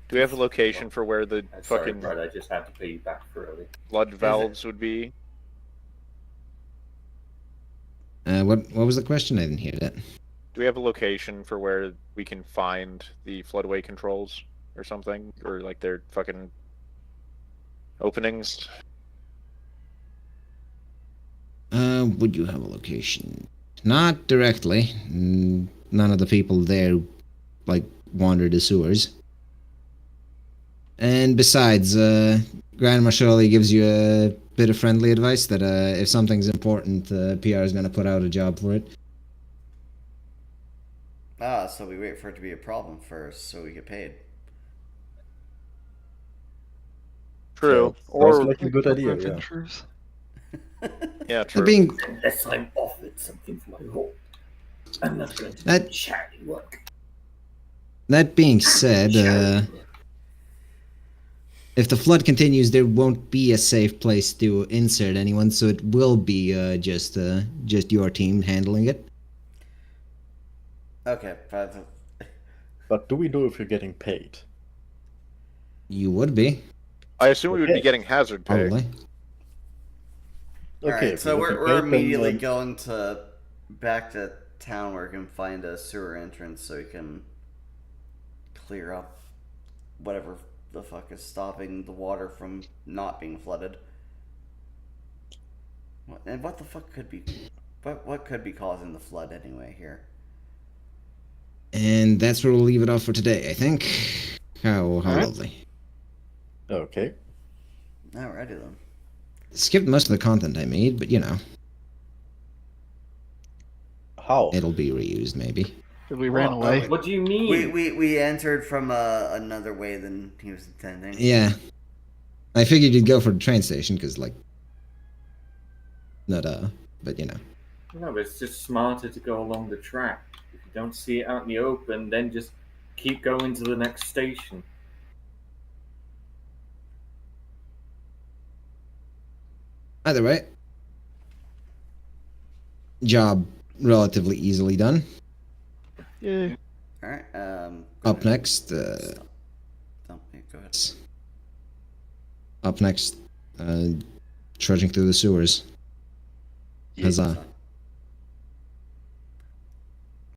Do we have a location for where the Sorry, fucking Brad, I just had to pay you back for early. flood valves would be? what was the question? I didn't hear that. Do we have a location for where we can find the floodway controls or something, or like their fucking openings? Would you have a location? Not directly. None of the people there, like, wander the sewers. And besides, Grandma Shirley gives you a bit of friendly advice that if something's important, PR is going to put out a job for it. so we wait for it to be a problem first so we get paid. True. Sounds Or like a good idea, yeah. Adventures. yeah, true. Being Unless I'm offered something for my role, I'm not going to That- do charity work. that being said, if the flood continues, there won't be a safe place to insert anyone, so it will be just your team handling it. Okay, but But do we know if you're getting paid? You would be, I assume we would be Okay. getting hazard pay. probably. Alright, if so we we're get paid, immediately then, going to back to town where we can find a sewer entrance so we can clear up whatever the fuck is stopping the water from not being flooded. What the fuck could be what could be causing the flood anyway here? And that's where we'll leave it off for today, I think. How Alright. lovely. Okay. Alrighty then. Skipped most of the content I made, but How? it'll be reused maybe. We ran Well, away. What do you mean? We entered from another way than he was intending. Yeah. I figured you'd go for the train station, because, like... but No, but it's just smarter to go along the track. If you don't see it out in the open, then just keep going to the next station. Either way, job relatively easily done. Yay. All right. Go Up ahead. next, Stop. Don't, yeah, go ahead. trudging through the sewers. Yeah, Huzzah. stop.